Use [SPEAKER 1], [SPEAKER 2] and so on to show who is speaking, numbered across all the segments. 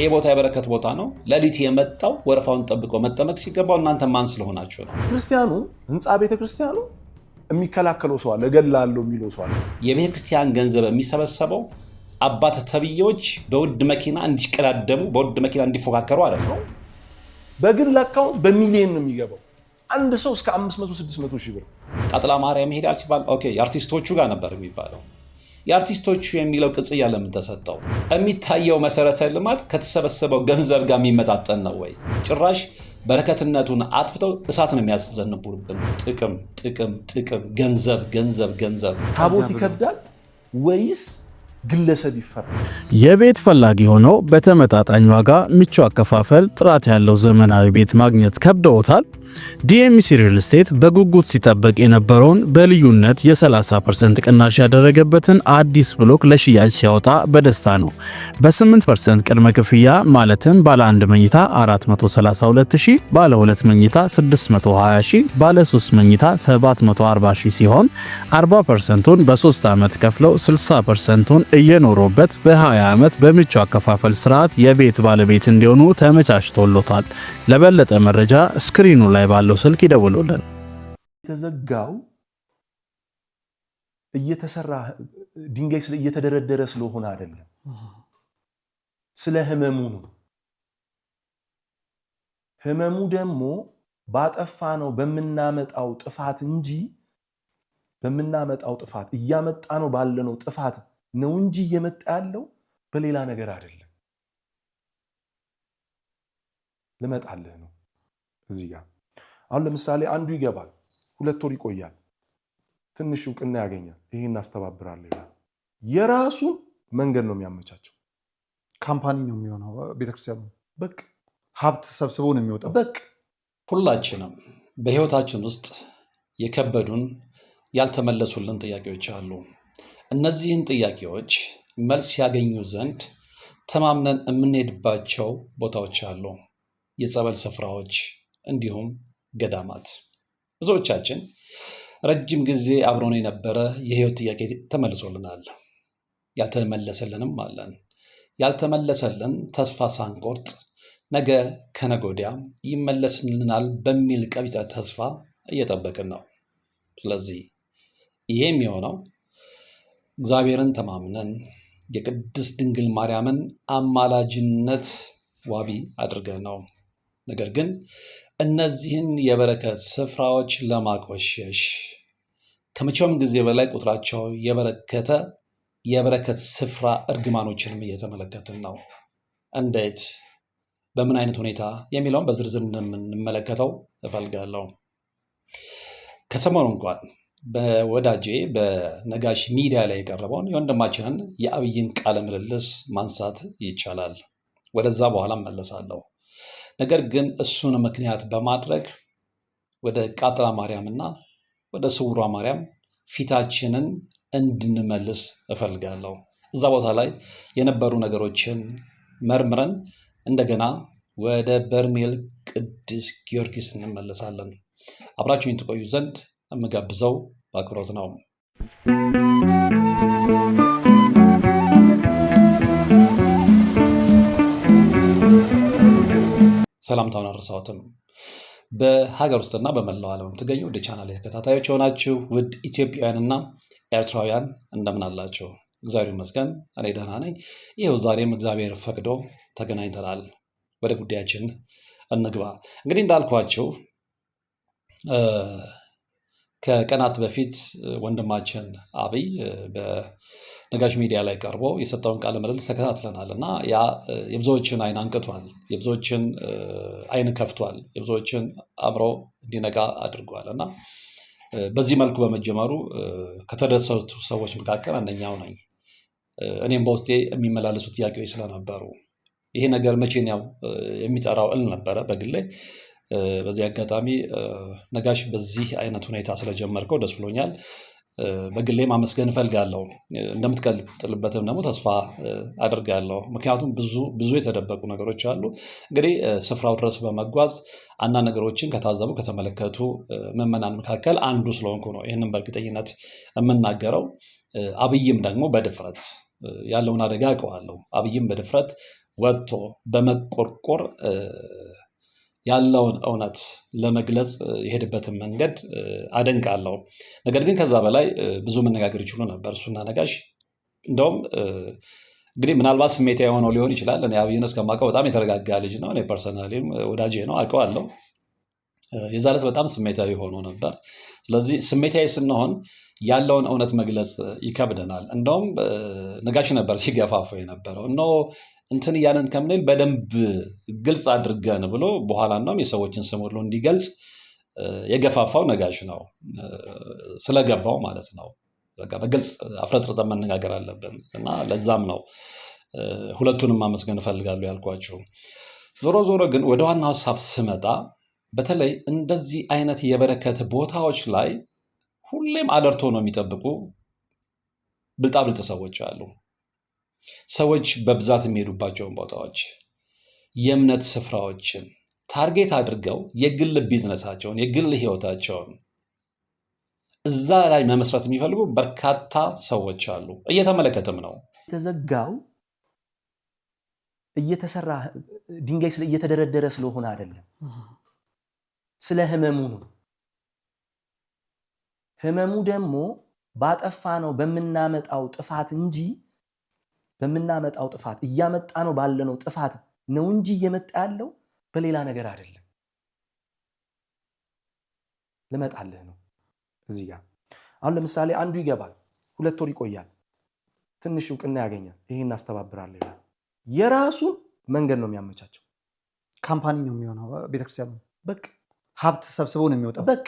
[SPEAKER 1] ይሄ ቦታ የበረከት ቦታ ነው ለሊት የመጣው ወረፋውን ጠብቆ መጠመቅ ሲገባው እናንተ ማን ስለሆናችሁ ነው
[SPEAKER 2] ክርስቲያኑ ህንጻ ቤተክርስቲያኑ የሚከላከለው ሰው አለ ገላለው የሚለው ሰው አለ
[SPEAKER 1] የቤተክርስቲያን ገንዘብ የሚሰበሰበው አባት ተብዮች በውድ መኪና እንዲቀዳደሙ በውድ መኪና እንዲፎካከሩ አይደለም
[SPEAKER 2] በግል አካውንት በሚሊዮን ነው የሚገባው አንድ ሰው እስከ 500 600 ሺህ ብር
[SPEAKER 1] ቃጥላ ማርያም ሄዳል ሲባል ኦኬ የአርቲስቶቹ ጋር ነበር የሚባለው የአርቲስቶቹ የሚለው ቅጽያ ለምን ተሰጠው የሚታየው መሰረተ ልማት ከተሰበሰበው ገንዘብ ጋር የሚመጣጠን ነው ወይ ጭራሽ በረከትነቱን አጥፍተው እሳት ነው የሚያስዘንቡብን ጥቅም ገንዘብ
[SPEAKER 2] ታቦት ይከብዳል ወይስ ግለሰብ ይፈራል
[SPEAKER 3] የቤት ፈላጊ ሆነው በተመጣጣኝ ዋጋ ምቹ አከፋፈል ጥራት ያለው ዘመናዊ ቤት ማግኘት ከብደውታል ዲኤምሲ ሪል ስቴት በጉጉት ሲጠበቅ የነበረውን በልዩነት የ30% ቅናሽ ያደረገበትን አዲስ ብሎክ ለሽያጭ ሲያወጣ በደስታ ነው በ8% ቅድመ ክፍያ ማለትም ባለ 1 መኝታ 432000 ባለ 2 መኝታ 620000 ባለ 3 መኝታ 740000 ሲሆን 40%ን በ3 ዓመት ከፍለው 60%ን እየኖሩበት በ20 ዓመት በምቹ አከፋፈል ስርዓት የቤት ባለቤት እንዲሆኑ ተመቻችቶሎታል ለበለጠ መረጃ ስክሪኑ ላይ ባለው ስልክ ይደውሉልን
[SPEAKER 2] የተዘጋው እየተሰራ ድንጋይ እየተደረደረ ስለሆነ አይደለም ስለ ህመሙ ነው ህመሙ ደግሞ ባጠፋ ነው በመናመጣው ጥፋት እንጂ በመናመጣው ጥፋት እያመጣ ነው ባለነው ጥፋት ነው እንጂ እየመጣ ያለው በሌላ ነገር አይደለም ለመጣልህ ነው እዚህ ጋር አሁን ለምሳሌ አንዱ ይገባል 2 ወር ይቆያል ትንሽ እውቅና ያገኛል ይሄን አስተባብራለሁ ይላል የራሱ መንገድ ነው የሚያመቻቸው
[SPEAKER 4] ካምፓኒ ነው የሚሆነው ቤተክርስቲያኑ በቃ ሀብት ሰብስቦ ነው የሚወጣው
[SPEAKER 1] በቃ ሁላችንም በህይወታችን ውስጥ የከበዱን ያልተመለሱልን ጥያቄዎች አሉ እነዚህን ጥያቄዎች መልስ ያገኙ ዘንድ ተማምነን የምንሄድባቸው ቦታዎች አሉ የጸበል ስፍራዎች እንዲሁም ገዳማት ብዙዎቻችን ረጅም ጊዜ አብሮን የነበረ የህይወት ጥያቄ ተመልሶልናል ያልተመለሰልንም አለን ያልተመለሰልን ተስፋ ሳንቆርጥ ነገ ከነጎዲያ ይመለስልናል በሚል ቀቢጸ ተስፋ እየጠበቅን ነው ስለዚህ ይሄም የሆነው እግዚአብሔርን ተማምነን የቅድስት ድንግል ማርያምን አማላጅነት ዋቢ አድርገን ነው ነገር ግን እነዚህን የበረከት ስፍራዎች ለማቆሸሽ ከመቼውም ጊዜ በላይ ቁጥራቸው የበረከት ስፍራ እርግማኖችንም እየተመለከትን ነው እንዴት በምን አይነት ሁኔታ የሚለውን በዝርዝር እንመለከተው እፈልጋለሁ ከሰሞኑ እንኳን በወዳጄ በነጋሽ ሚዲያ ላይ የቀረበውን የወንድማችንን የአብይን ቃለ ምልልስ ማንሳት ይቻላል ወደዛ በኋላ መለሳለሁ ነገር ግን እሱን ምክንያት በማድረግ ወደ ቃጥላ ማርያምና ወደ ስውሯ ማርያም ፊታችንን እንድንመልስ እፈልጋለሁ እዛ ቦታ ላይ የነበሩ ነገሮችን መርምረን እንደገና ወደ በርሜል ቅዱስ ጊዮርጊስ እንመለሳለን አብራችሁኝ ተቆዩ ዘንድ እምጋብዘው በአክብሮት ነው ሰላምታውን አርሳውትም በሀገር ውስጥና በመላው ዓለም ትገኙ ወደ ቻናሌ ተከታታዮች ሆናችሁ ውድ ኢትዮጵያውያንና ኤርትራውያን እንደምን አላችሁ እግዚአብሔር ይመስገን እኔ ደህና ነኝ ይሄው ዛሬም እግዚአብሔር ፈቅዶ ተገናኝተናል ወደ ጉዳያችን እንግባ እንግዲህ እንዳልኳችሁ ከቀናት በፊት ወንድማችን አብይ በነጋሽ ሚዲያ ላይ ቀርቦ የሰጠውን ቃለ ምልልስ ተከታትለናል እና ያ የብዙዎችን አይን አንቅቷል የብዙዎችን አይን ከፍቷል የብዙዎችን አብሮ እንዲነቃ አድርጓል እና በዚህ መልኩ በመጀመሩ ከተደሰቱ ሰዎች መካከል አንደኛው ነኝ እኔም በውስጤ የሚመላለሱ ጥያቄዎች ስለነበሩ ይሄ ነገር መቼ ነው የሚጠራው እል ነበረ በግሌ በዚህ አጋጣሚ ነጋሽ በዚህ አይነት ሁኔታ ስለጀመርከው ደስ ብሎኛል በግሌ ማመስገን ፈልጋለሁ እንደምትቀጥልበትም ደግሞ ተስፋ አደርጋለሁ ምክንያቱም ብዙ የተደበቁ ነገሮች አሉ እንግዲህ ስፍራው ድረስ በመጓዝ አንዳንድ ነገሮችን ከታዘቡ ከተመለከቱ ምዕመናን መካከል አንዱ ስለሆንኩ ነው ይህንን በእርግጠኝነት የምናገረው አብይም ደግሞ በድፍረት ያለውን አደጋ አውቀዋለሁ አብይም በድፍረት ወጥቶ በመቆርቆር ያለውን እውነት ለመግለጽ የሄደበትን መንገድ አደንቃለሁ። ነገር ግን ከዛ በላይ ብዙ መነጋገር ይችሉ ነበር እሱና ነጋሽ። እንደውም እንግዲህ ምናልባት ስሜታዊ የሆነው ሊሆን ይችላል። እኔ አብይን እስከማውቀው በጣም የተረጋጋ ልጅ ነው። እኔ ፐርሰናሊም ወዳጄ ነው፣ አውቀዋለሁ። የዛ ዕለት በጣም ስሜታዊ ሆኖ ነበር። ስለዚህ ስሜታዊ ስንሆን ያለውን እውነት መግለጽ ይከብደናል። እንደውም ነጋሽ ነበር ሲገፋፈው የነበረው እንትን እያለን ከምንል በደንብ ግልጽ አድርገን ብሎ በኋላ እንደውም የሰዎችን ስም ሁሉ እንዲገልጽ የገፋፋው ነጋሽ ነው፣ ስለገባው ማለት ነው። በቃ በግልጽ አፍረጥርጠን መነጋገር አለብን እና ለዛም ነው ሁለቱንም ማመስገን እፈልጋለሁ ያልኳቸው። ዞሮ ዞሮ ግን ወደ ዋናው ሀሳብ ስመጣ በተለይ እንደዚህ አይነት የበረከት ቦታዎች ላይ ሁሌም አለርቶ ነው የሚጠብቁ ብልጣብልጥ ሰዎች አሉ። ሰዎች በብዛት የሚሄዱባቸውን ቦታዎች፣ የእምነት ስፍራዎችን ታርጌት አድርገው የግል ቢዝነሳቸውን፣ የግል ህይወታቸውን እዛ ላይ መመስረት የሚፈልጉ በርካታ ሰዎች አሉ። እየተመለከትም ነው።
[SPEAKER 5] የተዘጋው እየተሰራ ድንጋይ እየተደረደረ ስለሆነ አይደለም፣ ስለ ህመሙ ነው። ህመሙ ደግሞ ባጠፋ ነው በምናመጣው ጥፋት እንጂ በምናመጣው ጥፋት እያመጣ ነው ባለነው ጥፋት ነው እንጂ እየመጣ ያለው በሌላ ነገር አይደለም። ልመጣልህ ነው እዚህ ጋር። አሁን ለምሳሌ አንዱ ይገባል፣ 2 ወር ይቆያል፣ ትንሽ እውቅና ያገኛል፣ ይሄን እናስተባብራለሁ ይላል። የራሱን መንገድ ነው የሚያመቻቸው።
[SPEAKER 4] ካምፓኒ ነው የሚሆነው ቤተክርስቲያኑ። በቃ ሀብት ሰብስበው ነው የሚወጣው። በቃ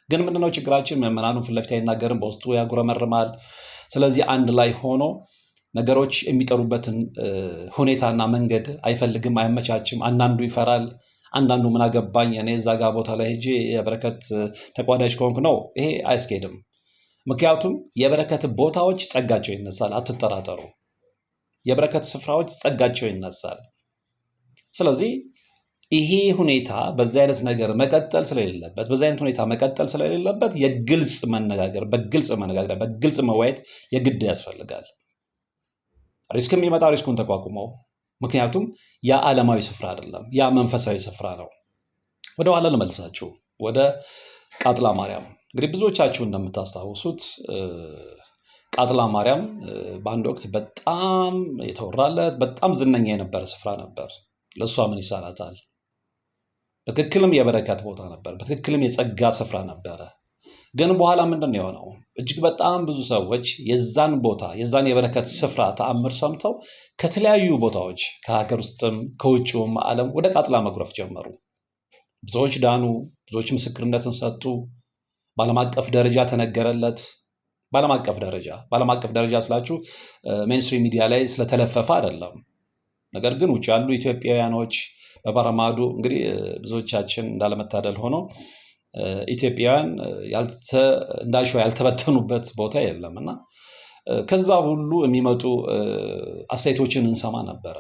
[SPEAKER 1] ግን ምንድነው ችግራችን? ምዕመናኑን ፊት ለፊት አይናገርም፣ በውስጡ ያጉረመርማል። ስለዚህ አንድ ላይ ሆኖ ነገሮች የሚጠሩበትን ሁኔታና መንገድ አይፈልግም፣ አይመቻችም። አንዳንዱ ይፈራል፣ አንዳንዱ ምን አገባኝ እኔ እዛ ጋ ቦታ ላይ ሄጄ የበረከት ተቋዳሽ ከሆንኩ ነው። ይሄ አያስኬድም። ምክንያቱም የበረከት ቦታዎች ጸጋቸው ይነሳል፣ አትጠራጠሩ። የበረከት ስፍራዎች ጸጋቸው ይነሳል። ስለዚህ ይሄ ሁኔታ በዚህ አይነት ነገር መቀጠል ስለሌለበት፣ በዚህ አይነት ሁኔታ መቀጠል ስለሌለበት የግልጽ መነጋገር፣ በግልጽ መወያየት የግድ ያስፈልጋል። ሪስክም ይመጣ ሪስኩን ተቋቁመው። ምክንያቱም ያ ዓለማዊ ስፍራ አይደለም፣ ያ መንፈሳዊ ስፍራ ነው። ወደ ኋላ ልመልሳችሁ፣ ወደ ቃጥላ ማርያም። እንግዲህ ብዙዎቻችሁ እንደምታስታውሱት ቃጥላ ማርያም በአንድ ወቅት በጣም የተወራለት በጣም ዝነኛ የነበረ ስፍራ ነበር። ለእሷ ምን ይሳናታል? በትክክልም የበረከት ቦታ ነበር፣ በትክክልም የጸጋ ስፍራ ነበረ። ግን በኋላ ምንድን ነው የሆነው? እጅግ በጣም ብዙ ሰዎች የዛን ቦታ የዛን የበረከት ስፍራ ተአምር ሰምተው ከተለያዩ ቦታዎች ከሀገር ውስጥም ከውጭውም ዓለም ወደ ቃጥላ መጉረፍ ጀመሩ። ብዙዎች ዳኑ፣ ብዙዎች ምስክርነትን ሰጡ። በዓለም አቀፍ ደረጃ ተነገረለት። በዓለም አቀፍ ደረጃ ስላችሁ ሜንስትሪም ሚዲያ ላይ ስለተለፈፈ አይደለም። ነገር ግን ውጭ ያሉ ኢትዮጵያውያኖች በባረማዱ እንግዲህ ብዙዎቻችን እንዳለመታደል ሆኖ ኢትዮጵያውያን እንዳልሽው ያልተበተኑበት ቦታ የለም እና ከዛ ሁሉ የሚመጡ አስተያየቶችን እንሰማ ነበረ።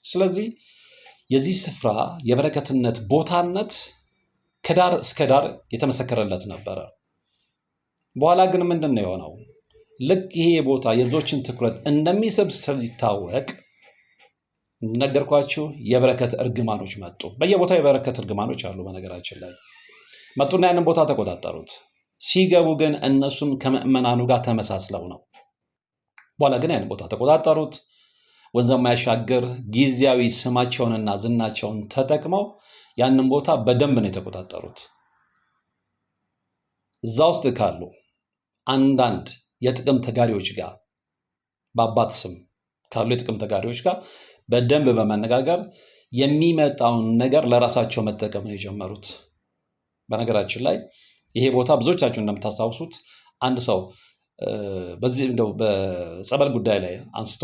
[SPEAKER 1] ስለዚህ የዚህ ስፍራ የበረከትነት ቦታነት ከዳር እስከ ዳር የተመሰከረለት ነበረ። በኋላ ግን ምንድን ነው የሆነው? ልክ ይሄ ቦታ የብዙዎችን ትኩረት እንደሚስብ ሲታወቅ እንደነገርኳችሁ የበረከት እርግማኖች መጡ። በየቦታው የበረከት እርግማኖች አሉ። በነገራችን ላይ መጡና ያንን ቦታ ተቆጣጠሩት። ሲገቡ ግን እነሱም ከምዕመናኑ ጋር ተመሳስለው ነው። በኋላ ግን ያንን ቦታ ተቆጣጠሩት። ወንዝ የማያሻግር ጊዜያዊ ስማቸውንና ዝናቸውን ተጠቅመው ያንን ቦታ በደንብ ነው የተቆጣጠሩት። እዛ ውስጥ ካሉ አንዳንድ የጥቅም ተጋሪዎች ጋር በአባት ስም ካሉ የጥቅም ተጋሪዎች ጋር በደንብ በመነጋገር የሚመጣውን ነገር ለራሳቸው መጠቀም ነው የጀመሩት። በነገራችን ላይ ይሄ ቦታ ብዙዎቻችሁ እንደምታስታውሱት አንድ ሰው በዚህ እንደው በጸበል ጉዳይ ላይ አንስቶ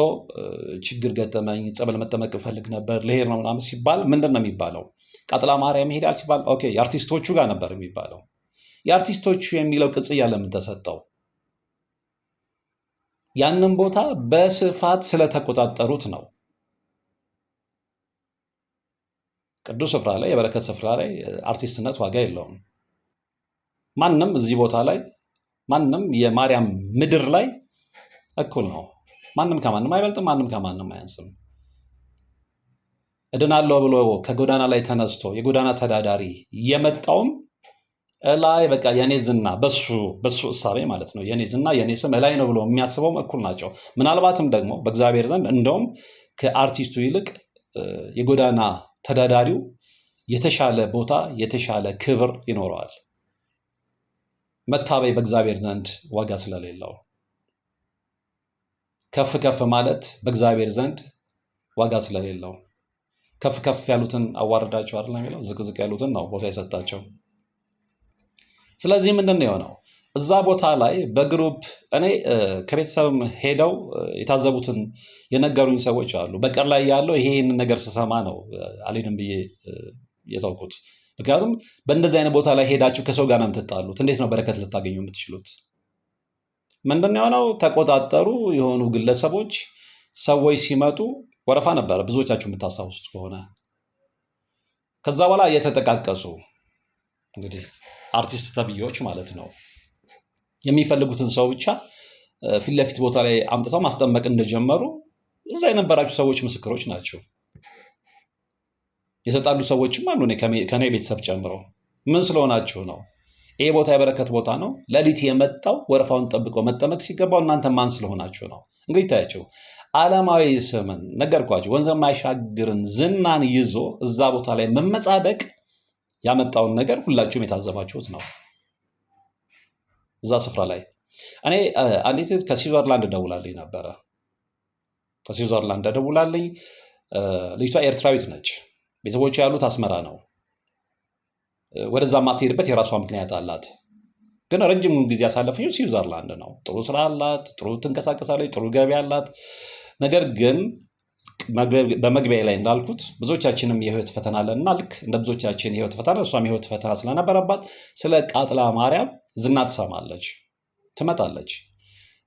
[SPEAKER 1] ችግር ገጠመኝ፣ ጸበል መጠመቅ ፈልግ ነበር፣ ልሄድ ነው ምናምን ሲባል ምንድን ነው የሚባለው? ቃጥላ ማርያም ይሄዳል ሲባል ኦኬ የአርቲስቶቹ ጋር ነበር የሚባለው። የአርቲስቶቹ የሚለው ቅጽያ ለምን ተሰጠው? ያንን ቦታ በስፋት ስለተቆጣጠሩት ነው። ቅዱስ ስፍራ ላይ የበረከት ስፍራ ላይ አርቲስትነት ዋጋ የለውም። ማንም እዚህ ቦታ ላይ ማንም የማርያም ምድር ላይ እኩል ነው። ማንም ከማንም አይበልጥም፣ ማንም ከማንም አያንስም። እድናለሁ ብሎ ከጎዳና ላይ ተነስቶ የጎዳና ተዳዳሪ የመጣውም ላይ በቃ የኔ ዝና በሱ እሳቤ ማለት ነው የኔ ዝና የኔ ስም ላይ ነው ብሎ የሚያስበውም እኩል ናቸው። ምናልባትም ደግሞ በእግዚአብሔር ዘንድ እንደውም ከአርቲስቱ ይልቅ የጎዳና ተዳዳሪው የተሻለ ቦታ የተሻለ ክብር ይኖረዋል። መታበይ በእግዚአብሔር ዘንድ ዋጋ ስለሌለው ከፍ ከፍ ማለት በእግዚአብሔር ዘንድ ዋጋ ስለሌለው ከፍ ከፍ ያሉትን አዋርዳቸው አይደል የሚለው ዝቅ ዝቅ ያሉትን ነው ቦታ የሰጣቸው። ስለዚህ ምንድን ነው የሆነው? እዛ ቦታ ላይ በግሩፕ እኔ ከቤተሰብም ሄደው የታዘቡትን የነገሩኝ ሰዎች አሉ። በቀር ላይ ያለው ይሄን ነገር ስሰማ ነው አልሄድም ብዬ የተውኩት። ምክንያቱም በእንደዚህ አይነት ቦታ ላይ ሄዳችሁ ከሰው ጋር ነው የምትጣሉት። እንዴት ነው በረከት ልታገኙ የምትችሉት? ምንድን ነው የሆነው? ተቆጣጠሩ የሆኑ ግለሰቦች ሰዎች ሲመጡ ወረፋ ነበረ፣ ብዙዎቻችሁ የምታስታውሱት ከሆነ። ከዛ በኋላ እየተጠቃቀሱ እንግዲህ አርቲስት ተብዬዎች ማለት ነው የሚፈልጉትን ሰው ብቻ ፊት ለፊት ቦታ ላይ አምጥተው ማስጠመቅ እንደጀመሩ እዛ የነበራችሁ ሰዎች ምስክሮች ናቸው። የተጣሉ ሰዎችም አሉ ከኔ ቤተሰብ ጨምረው። ምን ስለሆናችሁ ነው? ይሄ ቦታ የበረከት ቦታ ነው። ሌሊት የመጣው ወረፋውን ጠብቆ መጠመቅ ሲገባው እናንተ ማን ስለሆናችሁ ነው? እንግዲህ ታያችሁ፣ ዓለማዊ ስምን ነገርኳችሁ፣ ወንዝ የማይሻግርን ዝናን ይዞ እዛ ቦታ ላይ መመጻደቅ ያመጣውን ነገር ሁላችሁም የታዘባችሁት ነው። እዛ ስፍራ ላይ እኔ አንዲት ሴት ከስዊዘርላንድ ደውላልኝ ነበረ። ከስዊዘርላንድ ደውላልኝ። ልጅቷ ኤርትራዊት ነች። ቤተሰቦቿ ያሉት አስመራ ነው። ወደዛ ማትሄድበት የራሷ ምክንያት አላት። ግን ረጅም ጊዜ ያሳለፈችው ስዊዘርላንድ ነው። ጥሩ ስራ አላት፣ ጥሩ ትንቀሳቀሳለች፣ ጥሩ ገቢ አላት። ነገር ግን በመግቢያ ላይ እንዳልኩት ብዙዎቻችንም የህይወት ፈተና አለና ልክ እንደ ብዙዎቻችን የህይወት ፈተና እሷም የህይወት ፈተና ስለነበረባት ስለ ቃጥላ ማርያም ዝና ትሰማለች። ትመጣለች።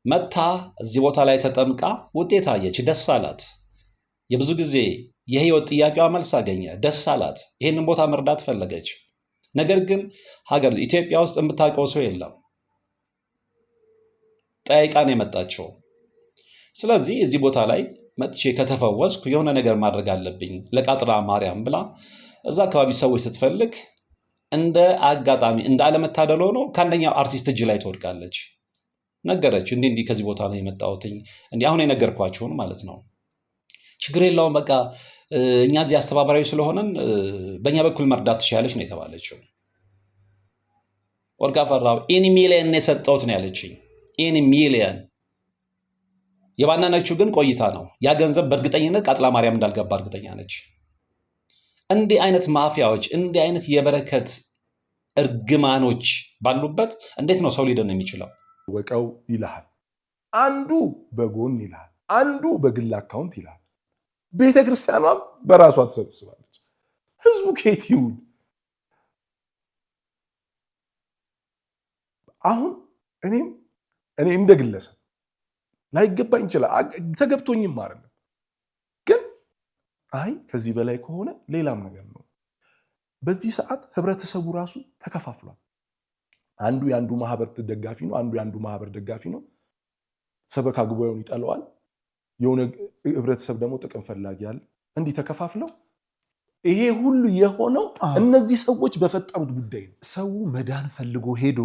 [SPEAKER 1] መታ እዚህ ቦታ ላይ ተጠምቃ ውጤት አየች፣ ደስ አላት። የብዙ ጊዜ የህይወት ጥያቄዋ መልስ አገኘ፣ ደስ አላት። ይህንን ቦታ መርዳት ፈለገች። ነገር ግን ሀገር ኢትዮጵያ ውስጥ የምታውቀው ሰው የለም። ጠይቃ ነው የመጣችው። ስለዚህ እዚህ ቦታ ላይ መጥቼ ከተፈወስኩ የሆነ ነገር ማድረግ አለብኝ ለቃጥላ ማርያም ብላ እዛ አካባቢ ሰዎች ስትፈልግ እንደ አጋጣሚ እንደ አለመታደል ሆኖ ከአንደኛው አርቲስት እጅ ላይ ትወድቃለች። ነገረች፣ እንዲህ ከዚህ ቦታ ነው የመጣሁትኝ፣ እንዲህ አሁን የነገርኳችሁን ማለት ነው። ችግር የለውም በቃ እኛ እዚህ አስተባባሪዎች ስለሆነን በእኛ በኩል መርዳት ትችላለች ነው የተባለችው። ወርቃ ፈራው ኢን ሚሊየን የሰጠሁት ነው ያለችኝ። ኢን ሚሊየን የባናነችው ግን ቆይታ ነው። ያ ገንዘብ በእርግጠኝነት ቃጥላ ማርያም እንዳልገባ እርግጠኛ ነች። እንዲህ አይነት ማፊያዎች፣ እንዲህ አይነት የበረከት እርግማኖች ባሉበት እንዴት ነው ሰው ሊድን የሚችለው?
[SPEAKER 2] ወቀው ይልሃል፣ አንዱ በጎን ይልሃል፣ አንዱ በግል አካውንት ይልሃል። ቤተ ክርስቲያኗም በራሷ ትሰበስባለች። ህዝቡ ከየት ይሁን? አሁን እኔም እንደ ግለሰብ ላይገባኝ ይችላል፣ ተገብቶኝም አይደለም። ግን አይ ከዚህ በላይ ከሆነ ሌላም ነገር ነው። በዚህ ሰዓት ህብረተሰቡ ራሱ ተከፋፍሏል። አንዱ የአንዱ ማህበር ደጋፊ ነው፣ አንዱ የአንዱ ማህበር ደጋፊ ነው። ሰበካ ጉባኤውን ይጠለዋል። የሆነ ህብረተሰብ ደግሞ ጥቅም ፈላጊ አለ። እንዲህ ተከፋፍለው ይሄ ሁሉ የሆነው እነዚህ ሰዎች በፈጠሩት ጉዳይ ነው።
[SPEAKER 4] ሰው መዳን ፈልጎ ሄዶ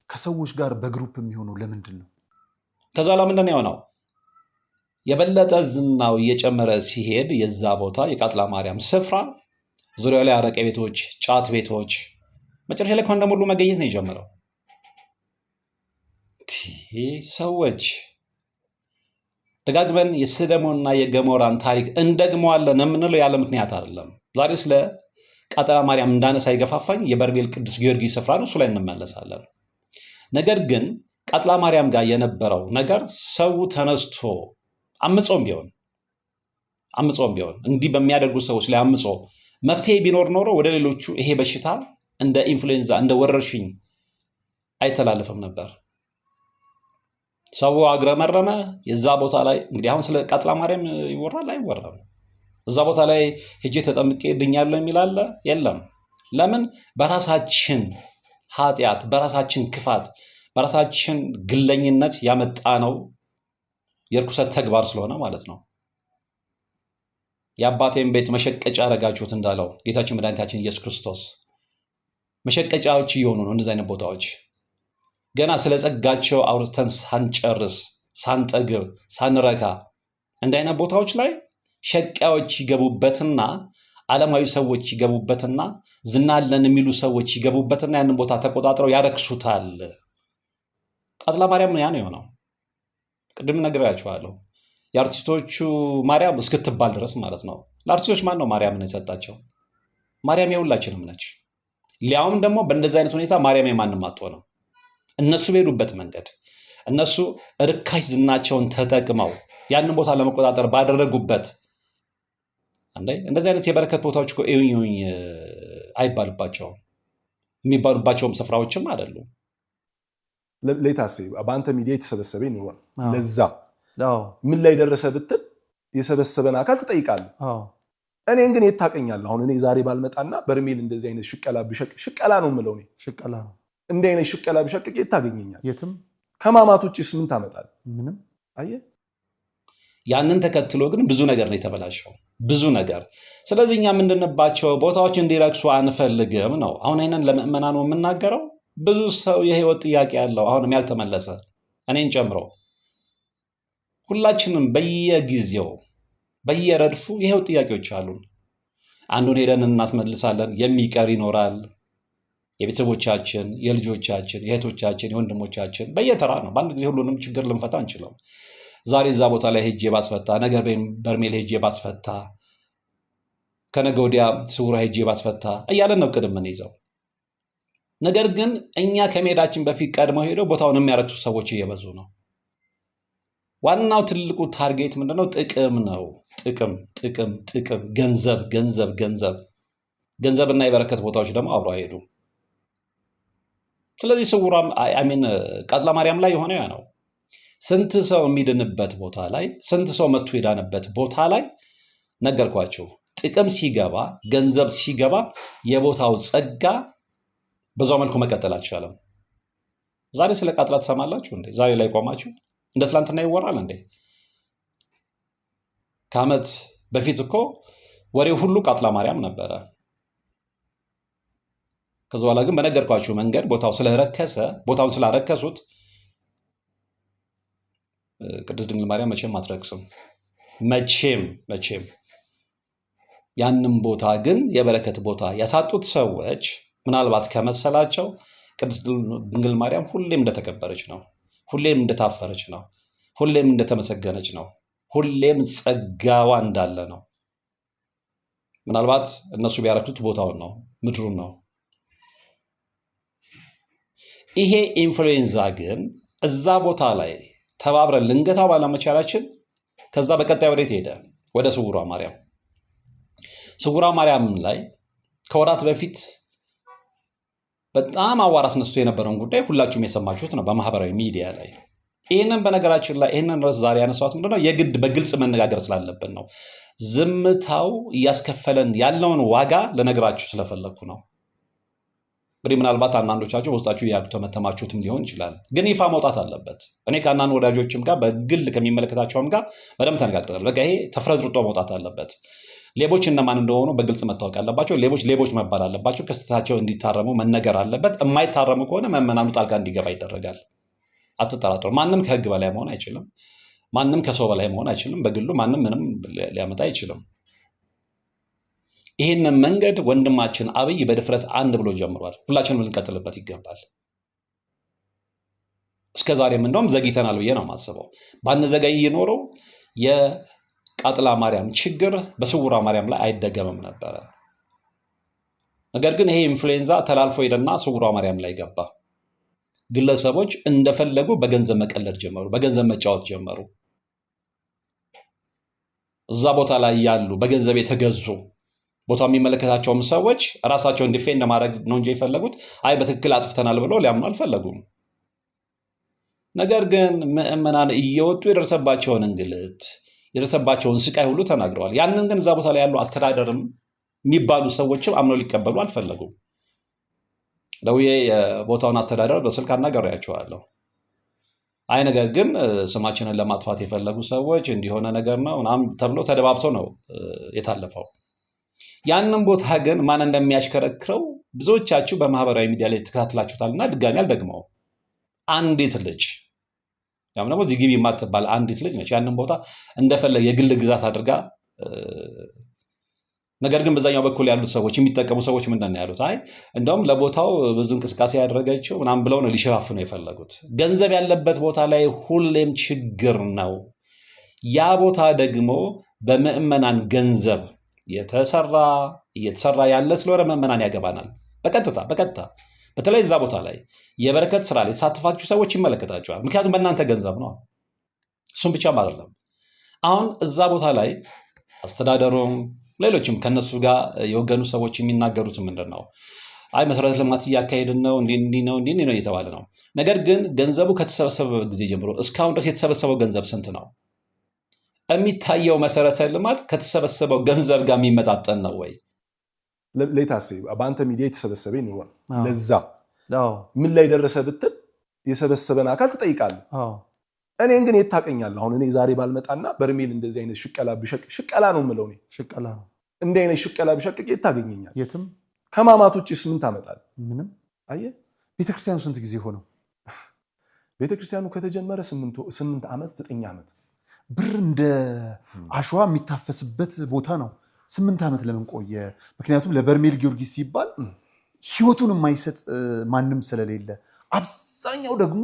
[SPEAKER 4] ከሰዎች ጋር በግሩፕ የሚሆነው ለምንድን ነው?
[SPEAKER 1] ከዛ ለምንድን ነው የሆነው? የበለጠ ዝናው እየጨመረ ሲሄድ የዛ ቦታ የቃጥላ ማርያም ስፍራ ዙሪያው ላይ አረቄ ቤቶች፣ ጫት ቤቶች፣ መጨረሻ ላይ ኮንደም ሁሉ መገኘት ነው የጀመረው። ሰዎች ደጋግመን የሰዶምና የገሞራን ታሪክ እንደግመዋለን የምንለው ያለ ምክንያት አይደለም። ዛሬ ስለ ቃጥላ ማርያም እንዳነሳ ይገፋፋኝ የበርሜል ቅዱስ ጊዮርጊስ ስፍራ ነው፣ እሱ ላይ እንመለሳለን። ነገር ግን ቃጥላ ማርያም ጋር የነበረው ነገር ሰው ተነስቶ አምጾም ቢሆን እንዲህ በሚያደርጉ ሰዎች ላይ አምጾ መፍትሄ ቢኖር ኖሮ ወደ ሌሎቹ ይሄ በሽታ እንደ ኢንፍሉዌንዛ እንደ ወረርሽኝ አይተላለፍም ነበር። ሰው አግረመረመ። የዛ ቦታ ላይ እንግዲህ አሁን ስለ ቃጥላ ማርያም ይወራል አይወራም? እዛ ቦታ ላይ ሄጄ ተጠምቄ ድኛለሁ የሚል አለ? የለም። ለምን? በራሳችን ኃጢአት፣ በራሳችን ክፋት፣ በራሳችን ግለኝነት ያመጣ ነው የርኩሰት ተግባር ስለሆነ ማለት ነው። የአባቴን ቤት መሸቀጫ አረጋችሁት እንዳለው ጌታችን መድኃኒታችን ኢየሱስ ክርስቶስ መሸቀጫዎች እየሆኑ ነው እንደዚህ አይነት ቦታዎች። ገና ስለ ጸጋቸው አውርተን ሳንጨርስ ሳንጠግብ ሳንረካ እንዲህ አይነት ቦታዎች ላይ ሸቃዮች ይገቡበትና ዓለማዊ ሰዎች ይገቡበትና ዝናለን የሚሉ ሰዎች ይገቡበትና ያንን ቦታ ተቆጣጥረው ያረክሱታል። ቃጥላ ማርያም ያ ነው የሆነው። ቅድም ነግሬያችኋለሁ። የአርቲስቶቹ ማርያም እስክትባል ድረስ ማለት ነው። ለአርቲስቶች ማን ነው ማርያምን የሰጣቸው? ማርያም የሁላችንም ነች። ሊያውም ደግሞ በእንደዚህ አይነት ሁኔታ ማርያም የማንም አትሆንም። እነሱ በሄዱበት መንገድ እነሱ ርካሽ ዝናቸውን ተጠቅመው ያንን ቦታ ለመቆጣጠር ባደረጉበት እንደዚህ አይነት የበረከት ቦታዎች እኮ እዩኝ አይባልባቸውም። የሚባሉባቸውም ስፍራዎችም አይደሉም።
[SPEAKER 2] ሌታሴ በአንተ ሚዲያ የተሰበሰበ ይኖራል። ለዛ ምን ላይ ደረሰ ብትል የሰበሰበን አካል ትጠይቃለህ። እኔን ግን የት ታውቀኛለህ? አሁን እኔ ዛሬ ባልመጣና በርሜል እንደዚህ አይነት ሽቀላ ነው የምለው እኔ ሽቀላ ነው። እንዲህ አይነት ሽቀላ ብሸቅቅ የት ታገኘኛለህ? የትም። ከማማት ውጭስ ምን ታመጣለህ? ምንም። አየህ፣
[SPEAKER 1] ያንን ተከትሎ ግን ብዙ ነገር ነው የተበላሸው፣ ብዙ ነገር። ስለዚህ እኛ የምንድንባቸው ቦታዎች እንዲረክሱ አንፈልግም ነው። አሁን ይሄንን ለምእመናኑ የምናገረው። ብዙ ሰው የህይወት ጥያቄ ያለው አሁንም ያልተመለሰ እኔን ጨምሮ ሁላችንም በየጊዜው በየረድፉ የህይወት ጥያቄዎች አሉን። አንዱን ሄደን እናስመልሳለን፣ የሚቀር ይኖራል። የቤተሰቦቻችን፣ የልጆቻችን፣ የእህቶቻችን፣ የወንድሞቻችን በየተራ ነው። በአንድ ጊዜ ሁሉንም ችግር ልንፈታ አንችልም። ዛሬ እዛ ቦታ ላይ ሄጄ ባስፈታ፣ ነገ በርሜል ሄጄ ባስፈታ፣ ከነገ ወዲያ ስውራ ሄጄ ባስፈታ እያለን ነው ቅድም የምንይዘው። ነገር ግን እኛ ከመሄዳችን በፊት ቀድመው ሄደው ቦታውን የሚያረክሱ ሰዎች እየበዙ ነው። ዋናው ትልቁ ታርጌት ምንድነው? ጥቅም ነው። ጥቅም፣ ገንዘብና የበረከት ቦታዎች ደግሞ አብረው አይሄዱም። ስለዚህ ስውራም ቃጥላ ማርያም ላይ የሆነ ያ ነው። ስንት ሰው የሚድንበት ቦታ ላይ፣ ስንት ሰው መጥቶ የዳነበት ቦታ ላይ ነገርኳቸው። ጥቅም ሲገባ፣ ገንዘብ ሲገባ የቦታው ጸጋ በዛው መልኩ መቀጠል አልቻለም። ዛሬ ስለ ቃጥላ ትሰማላችሁ እንዴ? ዛሬ ላይ ቆማችሁ እንደ ትላንትና ይወራል እንዴ? ከዓመት በፊት እኮ ወሬው ሁሉ ቃጥላ ማርያም ነበረ። ከዛ በኋላ ግን በነገርኳችሁ መንገድ ቦታው ስለረከሰ፣ ቦታውን ስላረከሱት ቅድስት ድንግል ማርያም መቼም አትረክስም። መቼም። ያንም ቦታ ግን የበረከት ቦታ ያሳጡት ሰዎች ምናልባት ከመሰላቸው ቅድስት ድንግል ማርያም ሁሌም እንደተከበረች ነው፣ ሁሌም እንደታፈረች ነው፣ ሁሌም እንደተመሰገነች ነው፣ ሁሌም ጸጋዋ እንዳለ ነው። ምናልባት እነሱ ቢያረክቱት ቦታውን ነው፣ ምድሩን ነው። ይሄ ኢንፍሉዌንዛ ግን እዛ ቦታ ላይ ተባብረን ልንገታው ባለመቻላችን ከዛ በቀጣይ ወዴት ሄደ? ወደ ስውሯ ማርያም። ስውሯ ማርያም ላይ ከወራት በፊት በጣም አዋራ አስነስቶ የነበረውን ጉዳይ ሁላችሁም የሰማችሁት ነው በማህበራዊ ሚዲያ ላይ። ይህንን በነገራችን ላይ ይህንን ርዕስ ዛሬ ያነሳሁት ምንድነው የግድ በግልጽ መነጋገር ስላለብን ነው። ዝምታው እያስከፈለን ያለውን ዋጋ ልነግራችሁ ስለፈለግኩ ነው። እንግዲህ ምናልባት አንዳንዶቻችሁ በውስጣችሁ ያተመተማችሁትም ሊሆን ይችላል። ግን ይፋ መውጣት አለበት። እኔ ከአንዳንድ ወዳጆችም ጋር በግል ከሚመለከታቸውም ጋር በደንብ ተነጋግረናል። በቃ ይሄ ተፍረዝርጦ መውጣት አለበት። ሌቦች እነማን እንደሆኑ በግልጽ መታወቅ አለባቸው። ሌቦች መባል አለባቸው። ከስህተታቸው እንዲታረሙ መነገር አለበት። የማይታረሙ ከሆነ መመናኑ ጣልቃ እንዲገባ ይደረጋል። አትጠራጠሩ። ማንም ከህግ በላይ መሆን አይችልም። ማንም ከሰው በላይ መሆን አይችልም። በግሉ ማንም ምንም ሊያመጣ አይችልም። ይህንን መንገድ ወንድማችን አብይ በድፍረት አንድ ብሎ ጀምሯል። ሁላችንም ልንቀጥልበት ይገባል። እስከዛሬም እንደውም ዘግይተናል ብዬ ነው የማስበው። ባንዘገይ ኖረው የቃጥላ ማርያም ችግር በስውሯ ማርያም ላይ አይደገምም ነበረ። ነገር ግን ይሄ ኢንፍሉዌንዛ ተላልፎ ሄደና ስውሯ ማርያም ላይ ገባ። ግለሰቦች እንደፈለጉ በገንዘብ መቀለድ ጀመሩ፣ በገንዘብ መጫወት ጀመሩ። እዛ ቦታ ላይ ያሉ በገንዘብ የተገዙ ቦታው የሚመለከታቸውም ሰዎች ራሳቸውን ዲፌንድ ማድረግ ነው እንጂ የፈለጉት አይ በትክክል አጥፍተናል ብለው ሊያምኑ አልፈለጉም። ነገር ግን ምዕመናን እየወጡ የደረሰባቸውን እንግልት የደረሰባቸውን ስቃይ ሁሉ ተናግረዋል። ያንን ግን እዛ ቦታ ላይ ያሉ አስተዳደርም የሚባሉ ሰዎችም አምነው ሊቀበሉ አልፈለጉም። ደውዬ የቦታውን አስተዳደር በስልክ አናግሬያቸዋለሁ። አይ ነገር ግን ስማችንን ለማጥፋት የፈለጉ ሰዎች እንዲሆነ ነገር ነው ምናምን ተብሎ ተደባብሰው ነው የታለፈው። ያንን ቦታ ግን ማን እንደሚያሽከረክረው ብዙዎቻችሁ በማህበራዊ ሚዲያ ላይ ተከታትላችሁታልና ድጋሚ አልደግመው። አንዲት ልጅ ያም ደግሞ እዚህ ግቢ የማትባል አንዲት ልጅ ነች ያንን ቦታ እንደፈለገ የግል ግዛት አድርጋ ነገር ግን በዛኛው በኩል ያሉት ሰዎች የሚጠቀሙ ሰዎች ምንድን ነው ያሉት? አይ እንደውም ለቦታው ብዙ እንቅስቃሴ ያደረገችው ምናምን ብለው ነው ሊሸፋፍኑ የፈለጉት። ገንዘብ ያለበት ቦታ ላይ ሁሌም ችግር ነው። ያ ቦታ ደግሞ በምዕመናን ገንዘብ እየተሰራ ያለ ስለሆነ ምዕመናን ያገባናል በቀጥታ በተለይ እዛ ቦታ ላይ የበረከት ስራ ላይ የተሳተፋችሁ ሰዎች ይመለከታቸዋል። ምክንያቱም በእናንተ ገንዘብ ነው። እሱም ብቻም አይደለም። አሁን እዛ ቦታ ላይ አስተዳደሩም ሌሎችም ከነሱ ጋር የወገኑ ሰዎች የሚናገሩት ምንድን ነው? አይ መሰረተ ልማት እያካሄድን ነው እንዲህ ነው እየተባለ ነው። ነገር ግን ገንዘቡ ከተሰበሰበ ጊዜ ጀምሮ እስካሁን ድረስ የተሰበሰበው ገንዘብ ስንት ነው? የሚታየው መሰረተ ልማት ከተሰበሰበው ገንዘብ ጋር የሚመጣጠን ነው ወይ?
[SPEAKER 2] ሌታሴ በአንተ ሚዲያ የተሰበሰበ ይኖራል። ለዛ ምን ላይ ደረሰ ብትል የሰበሰበን አካል ትጠይቃለህ። እኔን ግን የት ታውቀኛለህ? አሁን እኔ ዛሬ ባልመጣና በርሜል እንደዚህ አይነት ሽቀላ ነው የምለው እኔ ሽቀላ ነው። እንዲህ አይነት ሽቀላ ብሸቅቅ የት ታገኘኛለህ? የትም። ከማማት ውጭስ ምን ታመጣለህ? ምንም። አየህ ቤተክርስቲያኑ ስንት ጊዜ ሆነው? ቤተክርስቲያኑ ከተጀመረ 8 ዓመት 9 ዓመት። ብር እንደ አሸዋ የሚታፈስበት ቦታ ነው። 8 ዓመት ለምን ቆየ? ምክንያቱም ለበርሜል ጊዮርጊስ ሲባል ህይወቱን የማይሰጥ ማንም ስለሌለ፣ አብዛኛው ደግሞ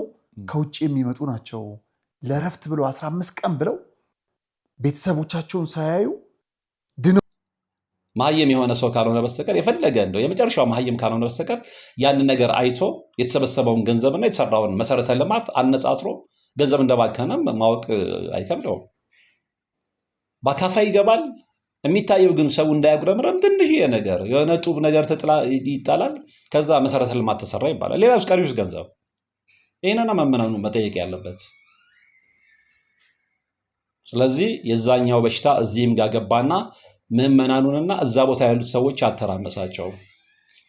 [SPEAKER 2] ከውጭ የሚመጡ ናቸው። ለረፍት ብለው 15 ቀን ብለው ቤተሰቦቻቸውን ሳያዩ ድነው
[SPEAKER 1] መሀይም የሆነ ሰው ካልሆነ በስተቀር የፈለገ እንደው የመጨረሻው መሀይም ካልሆነ በስተቀር ያንን ነገር አይቶ የተሰበሰበውን ገንዘብና የተሰራውን መሰረተ ልማት አነጻጽሮ ገንዘብ እንደባከነም ማወቅ አይከብደውም። በአካፋ ይገባል። የሚታየው ግን ሰው እንዳያጉረምረም ትንሽዬ ነገር የሆነ ጡብ ነገር ይጣላል። ከዛ መሰረተ ልማት ተሰራ ይባላል። ሌላው ቀሪውስ ገንዘብ። ይህንና መመናኑ መጠየቅ ያለበት። ስለዚህ የዛኛው በሽታ እዚህም ጋር ገባና ምዕመናኑንና እዛ ቦታ ያሉት ሰዎች አተራመሳቸው።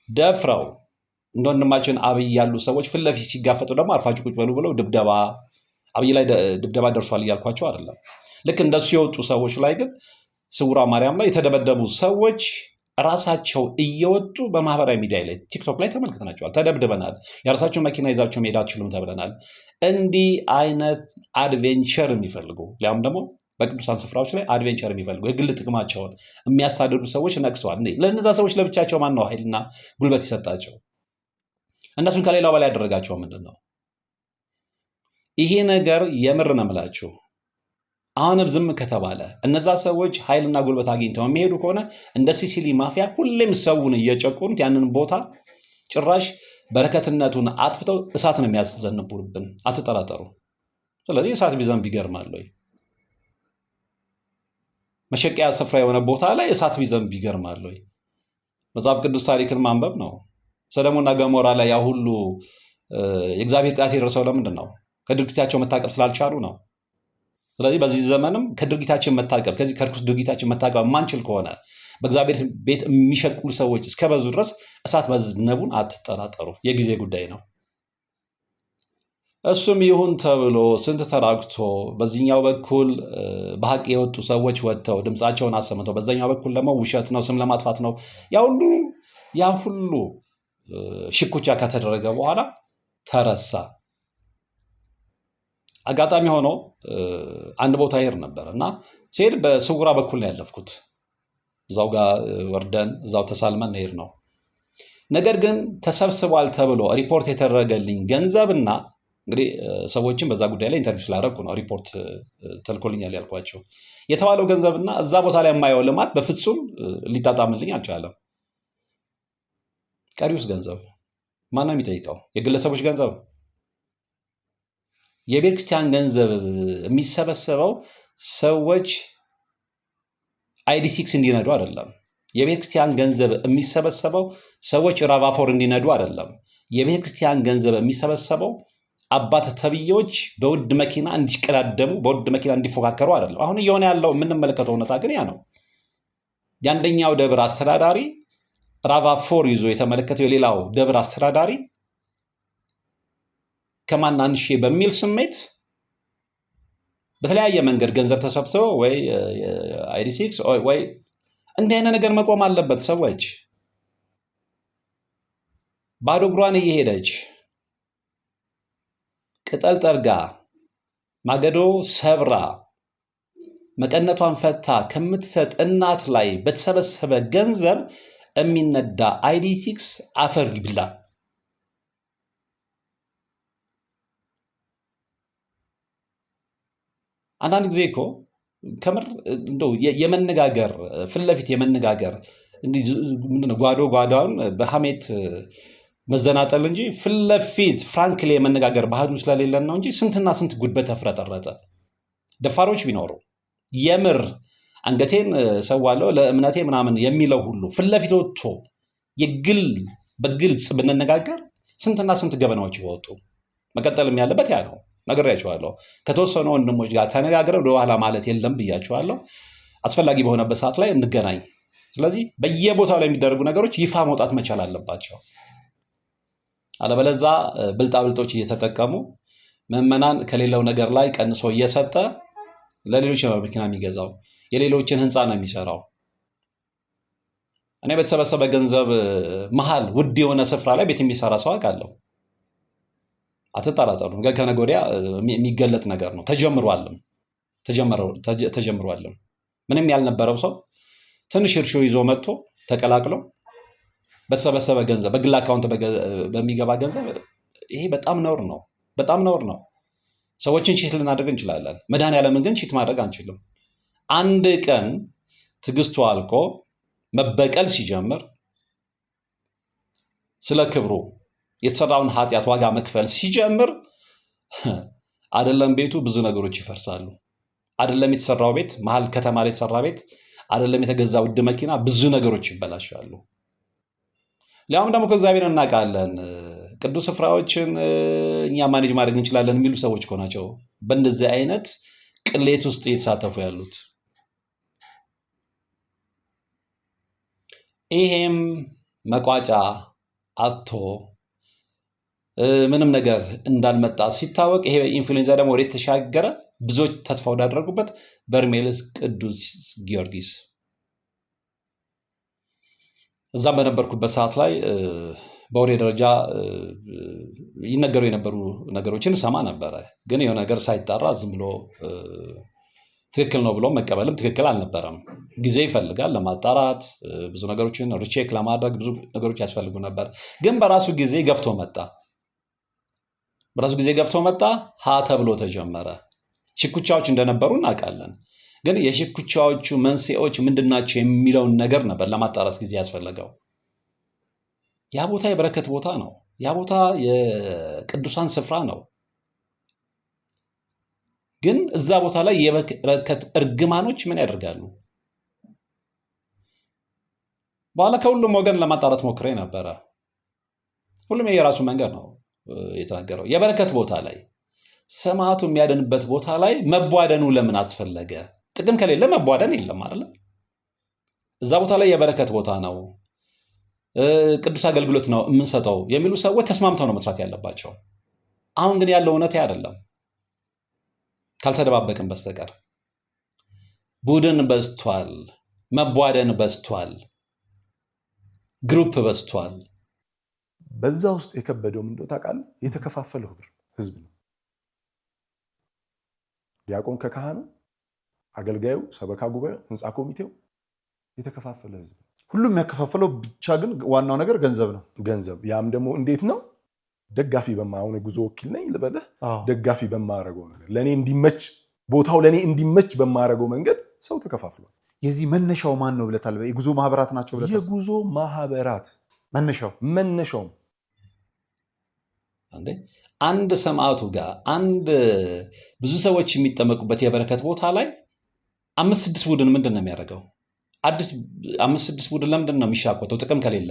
[SPEAKER 1] ደፍረው እንደ ወንድማችን አብይ ያሉ ሰዎች ፊት ለፊት ሲጋፈጡ ደግሞ አርፋችሁ ቁጭ በሉ ብለው ድብደባ፣ አብይ ላይ ድብደባ ደርሷል እያልኳቸው አይደለም። ልክ እንደሱ የወጡ ሰዎች ላይ ግን ስውሯ ማርያም ላይ የተደበደቡ ሰዎች ራሳቸው እየወጡ በማህበራዊ ሚዲያ ላይ ቲክቶክ ላይ ተመልክተናቸዋል። ተደብድበናል፣ የራሳቸው መኪና ይዛቸው መሄድ አትችሉም ተብለናል። እንዲህ አይነት አድቬንቸር የሚፈልጉ ሊያም ደግሞ በቅዱሳን ስፍራዎች ላይ አድቬንቸር የሚፈልጉ የግል ጥቅማቸውን የሚያሳድዱ ሰዎች ነቅሰዋል። ለእነዛ ሰዎች ለብቻቸው ማን ነው ኃይልና ጉልበት ይሰጣቸው? እነሱን ከሌላው በላይ ያደረጋቸው ምንድን ነው? ይሄ ነገር የምር ነው የምላችሁ። አሁንም ዝም ከተባለ እነዛ ሰዎች ኃይልና ጉልበት አግኝተው የሚሄዱ ከሆነ እንደ ሲሲሊ ማፊያ ሁሌም ሰውን እየጨቆኑት ያንን ቦታ ጭራሽ በረከትነቱን አጥፍተው እሳት ነው የሚያዘንቡብን፣ አትጠራጠሩ። ስለዚህ እሳት ቢዘንብ ይገርማል ወይ? መሸቂያ ስፍራ የሆነ ቦታ ላይ እሳት ቢዘንብ ይገርማል ወይ? መጽሐፍ ቅዱስ ታሪክን ማንበብ ነው። ሰዶምና ገሞራ ላይ ያ ሁሉ የእግዚአብሔር ቅጣት የደረሰው ለምንድን ነው? ከድርጊታቸው መታቀብ ስላልቻሉ ነው። ስለዚህ በዚህ ዘመንም ከድርጊታችን መታቀብ ከዚህ ከርኩስ ድርጊታችን መታቀብ ማንችል ከሆነ በእግዚአብሔር ቤት የሚሸቁሉ ሰዎች እስከበዙ ድረስ እሳት መዝነቡን አትጠራጠሩ፣ የጊዜ ጉዳይ ነው። እሱም ይሁን ተብሎ ስንት ተራግቶ በዚህኛው በኩል በሀቅ የወጡ ሰዎች ወጥተው ድምፃቸውን አሰምተው በዛኛው በኩል ደግሞ ውሸት ነው፣ ስም ለማጥፋት ነው፣ ያ ሁሉ ሽኩቻ ከተደረገ በኋላ ተረሳ። አጋጣሚ ሆኖ አንድ ቦታ ይሄድ ነበር እና ሲሄድ በስውራ በኩል ነው ያለፍኩት። እዛው ጋር ወርደን እዛው ተሳልመን ሄድ ነው። ነገር ግን ተሰብስቧል ተብሎ ሪፖርት የተደረገልኝ ገንዘብና እንግዲህ ሰዎችን በዛ ጉዳይ ላይ ኢንተርቪው ስላደረኩ ነው ሪፖርት ተልኮልኛል ያልኳቸው። የተባለው ገንዘብና እዛ ቦታ ላይ የማየው ልማት በፍጹም ሊጣጣምልኝ አልቻለም። ቀሪውስ ገንዘብ ማን ነው የሚጠይቀው? የግለሰቦች ገንዘብ። የቤተክርስቲያን ገንዘብ የሚሰበሰበው ሰዎች ID6 እንዲነዱ አይደለም። የቤተክርስቲያን ገንዘብ የሚሰበሰበው ሰዎች ራቫፎር እንዲነዱ አይደለም። የቤተክርስቲያን ገንዘብ የሚሰበሰበው አባት ተብዬዎች በውድ መኪና እንዲቀዳደሙ በውድ መኪና እንዲፎካከሩ አይደለም። አሁን እየሆነ ያለው የምንመለከተው እውነታ ግን ያ ነው። የአንደኛው ደብር አስተዳዳሪ ራቫፎር ይዞ የተመለከተው የሌላው ደብር አስተዳዳሪ ከማን አንሼ በሚል ስሜት በተለያየ መንገድ ገንዘብ ተሰብስበው ወይ ID6 ወይ እንዲህ አይነት ነገር መቆም አለበት። ሰዎች ባዶ እግሯን እየሄደች ቅጠል ጠርጋ ማገዶ ሰብራ መቀነቷን ፈታ ከምትሰጥ እናት ላይ በተሰበሰበ ገንዘብ የሚነዳ ID6 አፈር ይብላ። አንዳንድ ጊዜ እኮ ከምር እንደው የመነጋገር ፊት ለፊት የመነጋገር እንዲህ ምንድነው ጓዳውን በሐሜት መዘናጠል እንጂ ፊት ለፊት ፍራንክሊ የመነጋገር ባህሉ ስለሌለን ነው እንጂ ስንትና ስንት ጉድ በተፍረጠረጠ ደፋሮች ቢኖሩ የምር አንገቴን ሰዋለው ለእምነቴ ምናምን የሚለው ሁሉ ፊት ለፊት ወጥቶ በግልጽ ብንነጋገር ስንትና ስንት ገበናዎች ይወጡ። መቀጠልም ያለበት ያ ነው። ነግሬያቸዋለሁ። ከተወሰኑ ወንድሞች ጋር ተነጋግረን ወደ ኋላ ማለት የለም ብያቸዋለሁ። አስፈላጊ በሆነበት ሰዓት ላይ እንገናኝ። ስለዚህ በየቦታው ላይ የሚደረጉ ነገሮች ይፋ መውጣት መቻል አለባቸው። አለበለዛ ብልጣብልጦች እየተጠቀሙ ምዕመናን ከሌለው ነገር ላይ ቀንሶ እየሰጠ ለሌሎች ነው መኪና የሚገዛው፣ የሌሎችን ህንፃ ነው የሚሰራው። እኔ በተሰበሰበ ገንዘብ መሀል ውድ የሆነ ስፍራ ላይ ቤት የሚሰራ ሰው አውቃለሁ። አትጠራጠሩ። ከነገ ወዲያ የሚገለጥ ነገር ነው። ተጀምሯልም። ምንም ያልነበረው ሰው ትንሽ እርሾ ይዞ መጥቶ ተቀላቅሎ በተሰበሰበ ገንዘብ በግል አካውንት በሚገባ ገንዘብ ይሄ በጣም ነውር ነው። በጣም ነውር ነው። ሰዎችን ቺት ልናደርግ እንችላለን። መድኃኒዓለምን ግን ቺት ማድረግ አንችልም። አንድ ቀን ትዕግስቱ አልቆ መበቀል ሲጀምር ስለ ክብሩ የተሰራውን ኃጢአት ዋጋ መክፈል ሲጀምር አይደለም ቤቱ ብዙ ነገሮች ይፈርሳሉ። አይደለም የተሰራው ቤት መሀል ከተማ ላይ የተሰራ ቤት አይደለም የተገዛ ውድ መኪና ብዙ ነገሮች ይበላሻሉ። ሊያውም ደግሞ ከእግዚአብሔር እናውቃለን ቅዱስ ስፍራዎችን እኛ ማኔጅ ማድረግ እንችላለን የሚሉ ሰዎች እኮ ናቸው በእንደዚህ አይነት ቅሌት ውስጥ እየተሳተፉ ያሉት። ይሄም መቋጫ አጥቶ ምንም ነገር እንዳልመጣ ሲታወቅ ይሄ ኢንፍሉዌንዛ ደግሞ ወደ ተሻገረ ብዙዎች ተስፋ ወዳደረጉበት በርሜልስ ቅዱስ ጊዮርጊስ እዛም በነበርኩበት ሰዓት ላይ በወሬ ደረጃ ይነገሩ የነበሩ ነገሮችን ሰማ ነበረ። ግን የሆነ ነገር ሳይጣራ ዝም ብሎ ትክክል ነው ብሎ መቀበልም ትክክል አልነበረም። ጊዜ ይፈልጋል ለማጣራት፣ ብዙ ነገሮችን ሪቼክ ለማድረግ ብዙ ነገሮች ያስፈልጉ ነበር። ግን በራሱ ጊዜ ገፍቶ መጣ። ሀ ተብሎ ተጀመረ። ሽኩቻዎች እንደነበሩ እናውቃለን። ግን የሽኩቻዎቹ መንስኤዎች ምንድናቸው የሚለውን ነገር ነበር ለማጣራት ጊዜ ያስፈለገው። ያ ቦታ የበረከት ቦታ ነው። ያ ቦታ የቅዱሳን ስፍራ ነው። ግን እዛ ቦታ ላይ የበረከት እርግማኖች ምን ያደርጋሉ? በኋላ ከሁሉም ወገን ለማጣራት ሞክሬ ነበረ። ሁሉም የራሱ መንገድ ነው የተናገረው። የበረከት ቦታ ላይ ሰማዕቱ የሚያድንበት ቦታ ላይ መቧደኑ ለምን አስፈለገ? ጥቅም ከሌለ መቧደን የለም አይደል? እዛ ቦታ ላይ የበረከት ቦታ ነው፣ ቅዱስ አገልግሎት ነው የምንሰጠው የሚሉ ሰዎች ተስማምተው ነው መስራት ያለባቸው። አሁን ግን ያለው እውነት አይደለም። ካልተደባበቅን በስተቀር ቡድን በዝቷል፣ መቧደን በዝቷል፣ ግሩፕ በዝቷል።
[SPEAKER 2] በዛ ውስጥ የከበደው ምንድነው ታውቃለህ? የተከፋፈለው ህዝብ ነው። ዲያቆን ከካህኑ፣ አገልጋዩ፣ ሰበካ ጉባኤው፣ ህንፃ ኮሚቴው የተከፋፈለ ህዝብ።
[SPEAKER 4] ሁሉም የሚያከፋፈለው ብቻ ግን ዋናው ነገር ገንዘብ ነው።
[SPEAKER 2] ገንዘብ። ያም ደግሞ እንዴት ነው? ደጋፊ በማሆነ ጉዞ ወኪል ነኝ ልበለህ፣ ደጋፊ በማረገው ነገር ለኔ እንዲመች ቦታው ለኔ እንዲመች በማረገው መንገድ ሰው ተከፋፍሏል።
[SPEAKER 4] የዚህ መነሻው ማን ነው ብለታል? የጉዞ ማህበራት ናቸው ብለታል?
[SPEAKER 2] የጉዞ ማህበራት መነሻው
[SPEAKER 1] አንዴ አንድ ሰማዕቱ ጋር አንድ ብዙ ሰዎች የሚጠመቁበት የበረከት ቦታ ላይ 5-6 ቡድን ምንድን ነው የሚያደርገው? 5-6 ቡድን ለምንድን ነው የሚሻኮተው? ጥቅም ከሌለ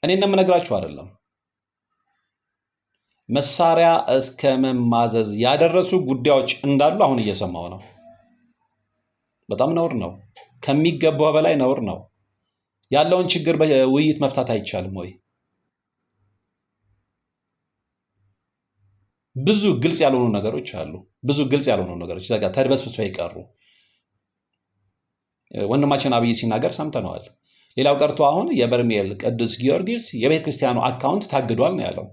[SPEAKER 1] እኔ እንደምነግራችሁ አይደለም። መሳሪያ እስከ መማዘዝ ያደረሱ ጉዳዮች እንዳሉ አሁን እየሰማው ነው። በጣም ነውር ነው። ከሚገባው በላይ ነውር ነው። ያለውን ችግር በውይይት መፍታት አይቻልም ወይ? ብዙ ግልጽ ያልሆኑ ነገሮች አሉ። ብዙ ግልጽ ያልሆኑ ነገሮች እዛ ጋር ተድበስብሶ ይቀሩ። ወንድማችን አብይ ሲናገር ሰምተነዋል። ሌላው ቀርቶ አሁን የበርሜል ቅዱስ ጊዮርጊስ የቤተ ክርስቲያኑ አካውንት ታግዷል ነው ያለው።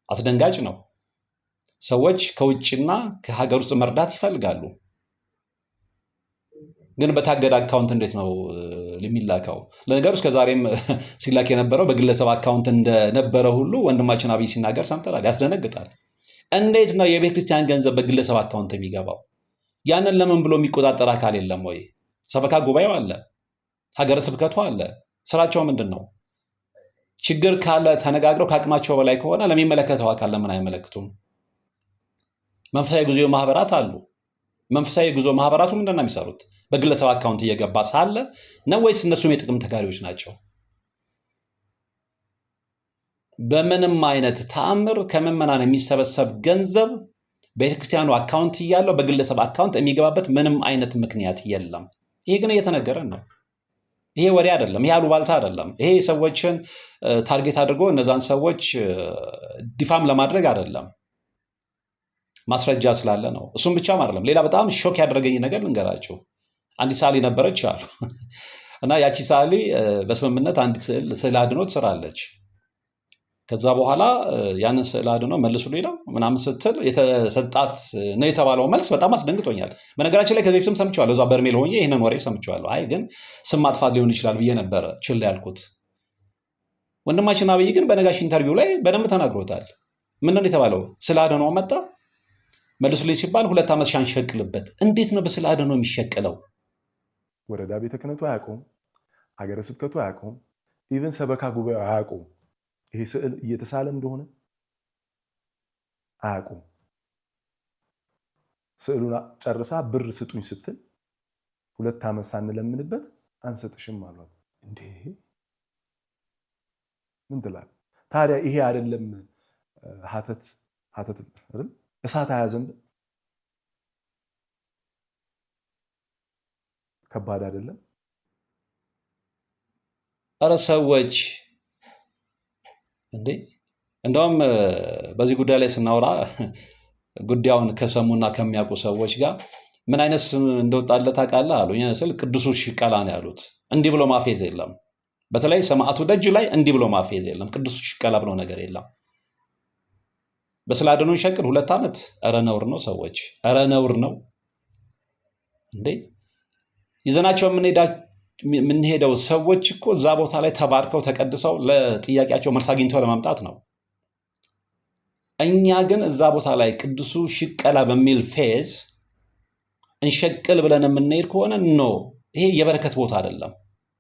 [SPEAKER 1] አስደንጋጭ ነው። ሰዎች ከውጭና ከሀገር ውስጥ መርዳት ይፈልጋሉ። ግን በታገደ አካውንት እንዴት ነው የሚላከው? ለነገሩ እስከዛሬም ሲላክ የነበረው በግለሰብ አካውንት እንደነበረ ሁሉ ወንድማችን አብይ ሲናገር ሰምተናል። ያስደነግጣል። እንዴት ነው የቤተ ክርስቲያን ገንዘብ በግለሰብ አካውንት የሚገባው? ያንን ለምን ብሎ የሚቆጣጠር አካል የለም ወይ? ሰበካ ጉባኤው አለ፣ ሀገረ ስብከቱ አለ። ስራቸው ምንድን ነው? ችግር ካለ ተነጋግረው ከአቅማቸው በላይ ከሆነ ለሚመለከተው አካል ለምን አይመለክቱም? መንፈሳዊ ጉዞ ማህበራት አሉ። መንፈሳዊ ጉዞ ማህበራቱ ምንድን ነው የሚሰሩት? በግለሰብ አካውንት እየገባ ሳለ ነው ወይስ እነሱም የጥቅም ተጋሪዎች ናቸው? በምንም አይነት ተአምር ከምዕመናን የሚሰበሰብ ገንዘብ ቤተክርስቲያኑ አካውንት እያለው በግለሰብ አካውንት የሚገባበት ምንም አይነት ምክንያት የለም። ይሄ ግን እየተነገረን ነው። ይሄ ወሬ አይደለም። ይሄ አሉባልታ አይደለም። ይሄ ሰዎችን ታርጌት አድርጎ እነዛን ሰዎች ዲፋም ለማድረግ አይደለም። ማስረጃ ስላለ ነው። እሱም ብቻም አይደለም። ሌላ በጣም ሾክ ያደረገኝ ነገር ልንገራችሁ። አንዲት ሰዓሊ ነበረች አሉ እና ያቺ ሰዓሊ በስምምነት አንዲት ስዕል አድኖ ትስራለች። ከዛ በኋላ ያንን ስዕል አድኖ መልሱልኝ ነው ምናምን ስትል የተሰጣት ነው የተባለው መልስ በጣም አስደንግጦኛል። በነገራችን ላይ ከዚህ በፊትም ሰምቼዋለሁ። እዛ በርሜል ሆኜ ይህንን ወሬ ሰምቼዋለሁ። አይ ግን ስም ማጥፋት ሊሆን ይችላል ብዬ ነበረ ችላ ያልኩት። ወንድማችን አብይ ግን በነጋሽ ኢንተርቪው ላይ በደንብ ተናግሮታል። ምንድን ነው የተባለው? ስዕል አድኖ መጣ መልሱልኝ ሲባል 2 ዓመት ሻንሸቅልበት። እንዴት ነው በስዕል አድኖ የሚሸቅለው?
[SPEAKER 2] ወረዳ ቤተ ክህነቱ አያውቀውም፣ ሀገረ ስብከቱ አያውቀውም፣ ኢቨን ሰበካ ጉባኤው አያውቀውም። ይሄ ስዕል እየተሳለ እንደሆነ አያውቁም። ስዕሉን ጨርሳ ብር ስጡኝ ስትል 2 ዓመት ሳንለምንበት አንሰጥሽም አሏት። እንዴ ምን ትላለህ ታዲያ? ይሄ አይደለም ሀተት አይደል? እሳት አያዘንብ? ከባድ አይደለም?
[SPEAKER 1] ኧረ ሰዎች እንዴ! እንደውም በዚህ ጉዳይ ላይ ስናወራ ጉዳዩን ከሰሙና ከሚያውቁ ሰዎች ጋር ምን አይነት ስም እንደወጣለት ታውቃለህ አሉ። ስል ቅዱሱ ሽቀላ ነው ያሉት። እንዲህ ብሎ ማፌዝ የለም። በተለይ ሰማዕቱ ደጅ ላይ እንዲህ ብሎ ማፌዝ የለም። ቅዱሱ ሽቀላ ብሎ ነገር የለም። በስዕል አድኖ ይሸቅል 2 ዓመት። ኧረ ነውር ነው ሰዎች፣ ኧረ ነውር ነው እንዴ! ይዘናቸው የምንሄደው ሰዎች እኮ እዛ ቦታ ላይ ተባርከው ተቀድሰው ለጥያቄያቸው መልስ አግኝተው ለማምጣት ነው። እኛ ግን እዛ ቦታ ላይ ቅዱሱ ሽቀላ በሚል ፌዝ እንሸቅል ብለን የምንሄድ ከሆነ ኖ፣ ይሄ የበረከት ቦታ አይደለም፣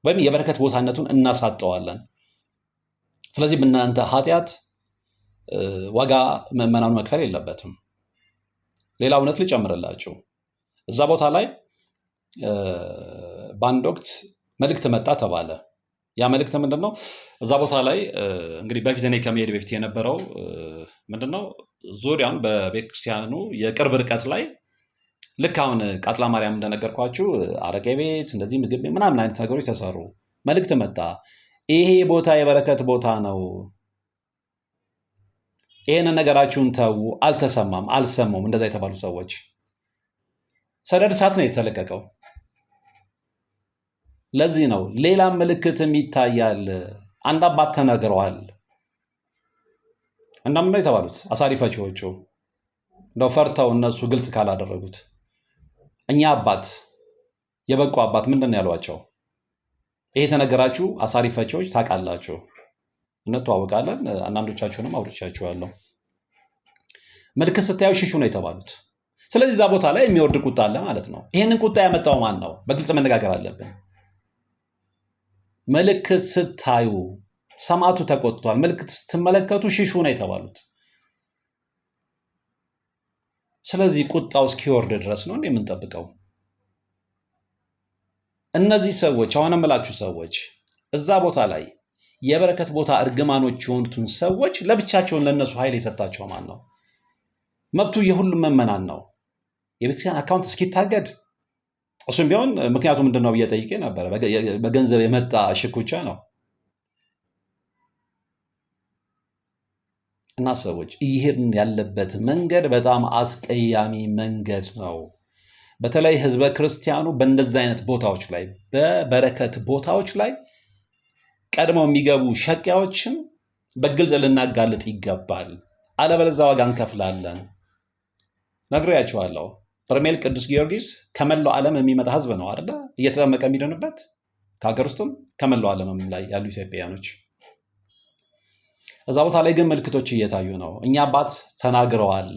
[SPEAKER 1] ወይም የበረከት ቦታነቱን እናሳጠዋለን። ስለዚህ በእናንተ ኃጢአት ዋጋ ምዕመናኑ መክፈል የለበትም። ሌላ እውነት ልጨምርላችሁ። እዛ ቦታ ላይ በአንድ ወቅት መልእክት መጣ ተባለ። ያ መልእክት ምንድነው? እዛ ቦታ ላይ እንግዲህ በፊት እኔ ከመሄድ በፊት የነበረው ምንድነው ዙሪያውን በቤተክርስቲያኑ የቅርብ ርቀት ላይ ልክ አሁን ቃጥላ ማርያም እንደነገርኳችሁ አረቄ ቤት እንደዚህ ምግብ ምናምን አይነት ነገሮች ተሰሩ። መልእክት መጣ። ይሄ ቦታ የበረከት ቦታ ነው፣ ይሄንን ነገራችሁን ተዉ። አልተሰማም፣ አልሰሙም። እንደዛ የተባሉ ሰዎች ሰደድ እሳት ነው የተለቀቀው። ለዚህ ነው ሌላም ምልክትም ይታያል። አንድ አባት ተናግረዋል። እንደምን ነው የተባሉት? አሳሪ ፈቺዎቹ እንደው ፈርተው እነሱ ግልጽ ካላደረጉት እኛ አባት የበቁ አባት ምንድን ነው ያሏቸው? ይሄ የተነገራችሁ አሳሪ ፈቺዎች ታውቃላችሁ፣ እንተዋወቃለን። አንዳንዶቻችሁንም አውርቻችኋለሁ። ምልክት ስታዩ ሽሹ ነው የተባሉት። ስለዚህ እዛ ቦታ ላይ የሚወርድ ቁጣ አለ ማለት ነው። ይህንን ቁጣ ያመጣው ማን ነው? በግልጽ መነጋገር አለብን። ምልክት ስታዩ ሰማዕቱ ተቆጥቷል። ምልክት ስትመለከቱ ሽሹ ነው የተባሉት። ስለዚህ ቁጣው እስኪወርድ ድረስ ነው የምንጠብቀው። እነዚህ ሰዎች አሁን የምላችሁ ሰዎች እዛ ቦታ ላይ የበረከት ቦታ እርግማኖች የሆኑትን ሰዎች ለብቻቸውን ለነሱ ኃይል የሰጣቸው ማን ነው? መብቱ የሁሉም ምዕመናን ነው። የቤተክርስቲያን አካውንት እስኪታገድ እሱም ቢሆን ምክንያቱ ምንድን ነው ብዬ ጠይቄ ነበረ። በገንዘብ የመጣ ሽኩቻ ነው። እና ሰዎች ይሄን ያለበት መንገድ በጣም አስቀያሚ መንገድ ነው። በተለይ ህዝበ ክርስቲያኑ በእንደዚህ አይነት ቦታዎች ላይ በበረከት ቦታዎች ላይ ቀድመው የሚገቡ ሸቂያዎችን በግልጽ ልናጋልጥ ይገባል። አለበለዚያ ዋጋ እንከፍላለን። ነግሬያቸዋለሁ። በርሜል ቅዱስ ጊዮርጊስ ከመላው ዓለም የሚመጣ ህዝብ ነው አይደለ? እየተጠመቀ የሚድንበት ከሀገር ውስጥም ከመላው ዓለምም ላይ ያሉ ኢትዮጵያውያኖች። እዛ ቦታ ላይ ግን ምልክቶች እየታዩ ነው። እኛ አባት ተናግረዋል፣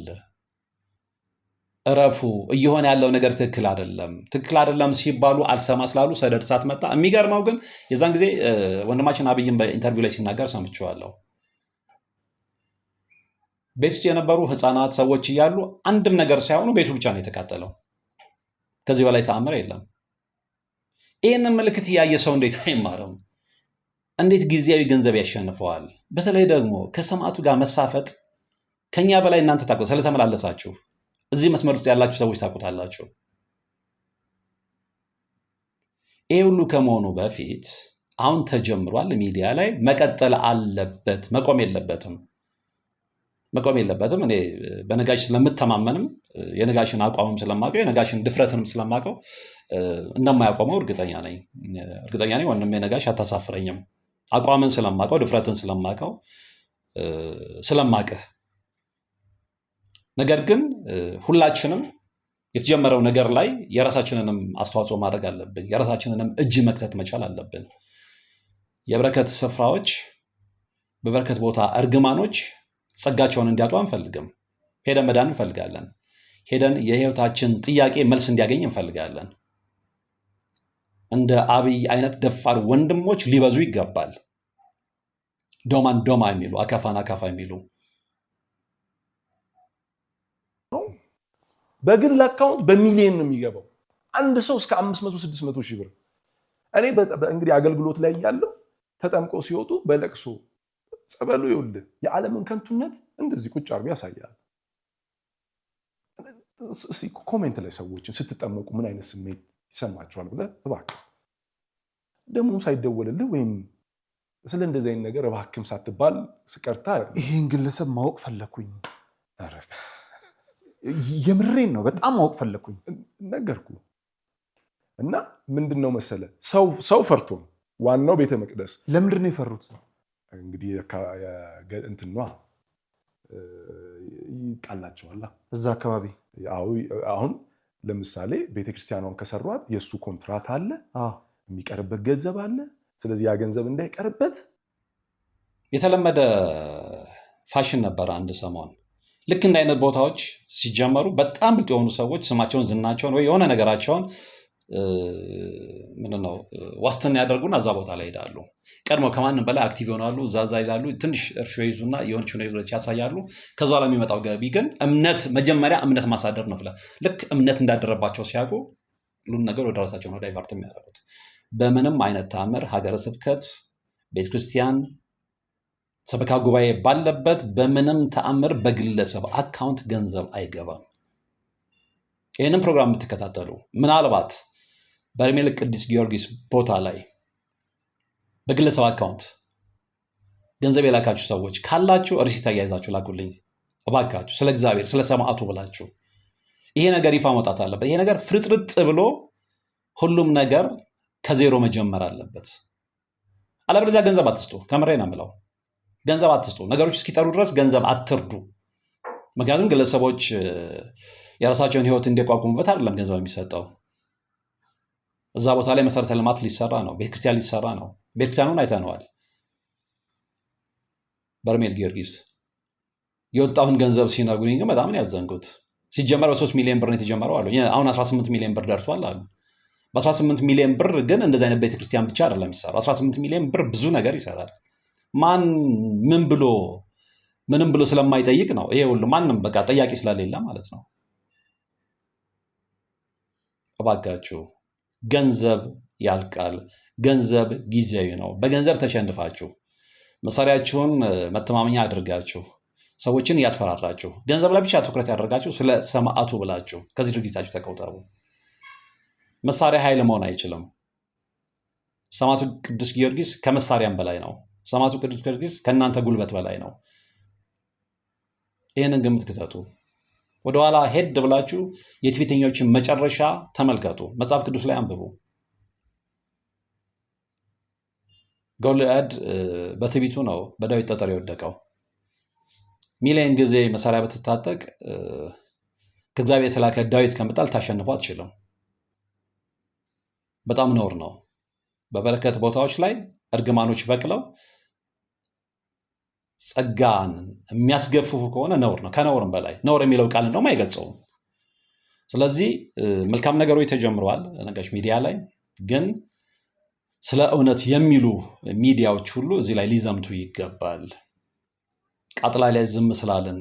[SPEAKER 1] እረፉ፣ እየሆነ ያለው ነገር ትክክል አይደለም። ትክክል አይደለም ሲባሉ አልሰማ ስላሉ ሰደድ እሳት መጣ። የሚገርመው ግን የዛን ጊዜ ወንድማችን አብይን በኢንተርቪው ላይ ሲናገር ሰምቼዋለሁ። ቤት ውስጥ የነበሩ ህፃናት ሰዎች እያሉ አንድም ነገር ሳይሆኑ ቤቱ ብቻ ነው የተቃጠለው። ከዚህ በላይ ተአምር የለም። ይህንን ምልክት እያየ ሰው እንዴት አይማርም? እንዴት ጊዜያዊ ገንዘብ ያሸንፈዋል? በተለይ ደግሞ ከሰማዕቱ ጋር መሳፈጥ ከኛ በላይ እናንተ ታውቁ ስለተመላለሳችሁ እዚህ መስመር ውስጥ ያላችሁ ሰዎች ታውቁታላችሁ። ይሄ ሁሉ ከመሆኑ በፊት አሁን ተጀምሯል። ሚዲያ ላይ መቀጠል አለበት፣ መቆም የለበትም። እኔ በነጋሽ ስለምተማመንም የነጋሽን አቋምም ስለማውቀው የነጋሽን ድፍረትንም ስለማውቀው እንደማያቆመው እርግጠኛ ነኝ። ወንድሜ ነጋሽ አታሳፍረኝም። አቋምን ስለማውቀው ድፍረትን ስለማውቀው ስለማውቅህ። ነገር ግን ሁላችንም የተጀመረው ነገር ላይ የራሳችንንም አስተዋጽኦ ማድረግ አለብን። የራሳችንንም እጅ መክተት መቻል አለብን። የበረከት ስፍራዎች፣ በበረከት ቦታ እርግማኖች ጸጋቸውን እንዲያጡ አንፈልግም። ሄደን መዳን እንፈልጋለን። ሄደን የህይወታችን ጥያቄ መልስ እንዲያገኝ እንፈልጋለን። እንደ አብይ አይነት ደፋር ወንድሞች ሊበዙ ይገባል። ዶማን ዶማ የሚሉ አካፋን አካፋ የሚሉ
[SPEAKER 2] በግል አካውንት በሚሊዮን ነው የሚገባው። አንድ ሰው እስከ 500-600 ሺህ ብር። እኔ እንግዲህ አገልግሎት ላይ ያለው ተጠምቀው ሲወጡ በለቅሶ ጸበሉ ይኸውልህ የዓለምን ከንቱነት እንደዚህ ቁጭ አድርጎ ያሳያል። ኮሜንት ላይ ሰዎችን ስትጠመቁ ምን አይነት ስሜት ይሰማቸዋል ብለህ እባክህ ደግሞም ሳይደወልልህ ወይም ስለ እንደዚህ አይነት ነገር እባክህም ሳትባል ስቀርታ
[SPEAKER 4] ይሄን ግለሰብ ማወቅ ፈለኩኝ። የምሬን ነው፣ በጣም ማወቅ ፈለኩኝ።
[SPEAKER 2] ነገርኩ እና ምንድነው መሰለ ሰው ፈርቶ ነው ዋናው ቤተ መቅደስ።
[SPEAKER 4] ለምንድን ነው የፈሩት?
[SPEAKER 2] እንግዲህ እንትኗ ይቃላቸዋል
[SPEAKER 4] እዛ አካባቢ።
[SPEAKER 2] አሁን ለምሳሌ ቤተክርስቲያኗን ከሰሯት የእሱ ኮንትራት አለ፣ የሚቀርበት ገንዘብ አለ። ስለዚህ ያ ገንዘብ እንዳይቀርበት
[SPEAKER 1] የተለመደ ፋሽን ነበረ። አንድ ሰሞን ልክ እንደ አይነት ቦታዎች ሲጀመሩ በጣም ብልጥ የሆኑ ሰዎች ስማቸውን፣ ዝናቸውን ወይ የሆነ ነገራቸውን ምንድነው ዋስትና ያደርጉና እዛ ቦታ ላይ ሄዳሉ። ቀድሞ ከማንም በላይ አክቲቭ ይሆናሉ። እዛ ይላሉ። ትንሽ እርሾ ይዙና የሆነች ነገሮች ያሳያሉ። ከዛ ላይ የሚመጣው ገቢ ግን መጀመሪያ እምነት ማሳደር ነው። ልክ እምነት እንዳደረባቸው ሲያውቁ ሁሉን ነገር ወደ ራሳቸው ነው ዳይቨርት የሚያደርጉት። በምንም አይነት ተአምር ሀገረ ስብከት፣ ቤተክርስቲያን፣ ሰበካ ጉባኤ ባለበት በምንም ተአምር በግለሰብ አካውንት ገንዘብ አይገባም። ይህንን ፕሮግራም የምትከታተሉ ምናልባት በርሜል ቅዱስ ጊዮርጊስ ቦታ ላይ በግለሰብ አካውንት ገንዘብ የላካችሁ ሰዎች ካላችሁ ሪሲት አያይዛችሁ ላኩልኝ እባካችሁ። ስለ እግዚአብሔር ስለ ሰማዕቱ ብላችሁ ይሄ ነገር ይፋ መውጣት አለበት። ይሄ ነገር ፍርጥርጥ ብሎ ሁሉም ነገር ከዜሮ መጀመር አለበት። አለበለዚያ ገንዘብ አትስጡ። ከምሬ ነው የምለው፣ ገንዘብ አትስጡ። ነገሮች እስኪጠሩ ድረስ ገንዘብ አትርዱ። ምክንያቱም ግለሰቦች የራሳቸውን ህይወት እንዲቋቁሙበት አይደለም ገንዘብ የሚሰጠው። እዛ ቦታ ላይ መሰረተ ልማት ሊሰራ ነው፣ ቤተክርስቲያን ሊሰራ ነው። ቤተክርስቲያኑን አይተነዋል። በርሜል ጊዮርጊስ የወጣውን ገንዘብ ሲነግሩኝ ግን በጣም ነው ያዘንኩት። ሲጀመር በ3 ሚሊዮን ብር ነው የተጀመረው አሉ። አሁን 18 ሚሊዮን ብር ደርሷል አሉ። በ18 ሚሊዮን ብር ግን እንደዚህ አይነት ቤተክርስቲያን ብቻ አይደለም የሚሰራው። 18 ሚሊዮን ብር ብዙ ነገር ይሰራል። ማን ምንም ብሎ ስለማይጠይቅ ነው ይሄ ሁሉ። ማንም በቃ ጠያቂ ስለሌለ ማለት ነው። እባካችሁ ገንዘብ ያልቃል። ገንዘብ ጊዜያዊ ነው። በገንዘብ ተሸንፋችሁ መሳሪያችሁን መተማመኛ አድርጋችሁ ሰዎችን እያስፈራራችሁ ገንዘብ ላይ ብቻ ትኩረት ያደርጋችሁ ስለ ሰማዕቱ ብላችሁ ከዚህ ድርጊታችሁ ተቆጠቡ። መሳሪያ ኃይል መሆን አይችልም። ሰማዕቱ ቅዱስ ጊዮርጊስ ከመሳሪያም በላይ ነው። ሰማዕቱ ቅዱስ ጊዮርጊስ ከእናንተ ጉልበት በላይ ነው። ይህንን ግምት ክተቱ። ወደኋላ ሄድ ብላችሁ የትዕቢተኞችን መጨረሻ ተመልከቱ። መጽሐፍ ቅዱስ ላይ አንብቡ። ጎልያድ በትዕቢቱ ነው በዳዊት ጠጠር የወደቀው። ሚሊዮን ጊዜ መሳሪያ ብትታጠቅ ከእግዚአብሔር የተላከ ዳዊት ከመጣል ታሸንፎ አትችልም። በጣም ነውር ነው። በበረከት ቦታዎች ላይ እርግማኖች በቅለው ጸጋን የሚያስገፍፉ ከሆነ ነውር ነው። ከነውርም በላይ ነውር የሚለው ቃል እንደውም አይገልጸውም። ስለዚህ መልካም ነገሮች ተጀምረዋል ነጋሽ ሚዲያ ላይ፣ ግን ስለ እውነት የሚሉ ሚዲያዎች ሁሉ እዚህ ላይ ሊዘምቱ ይገባል። ቃጥላ ላይ ዝም ስላለን፣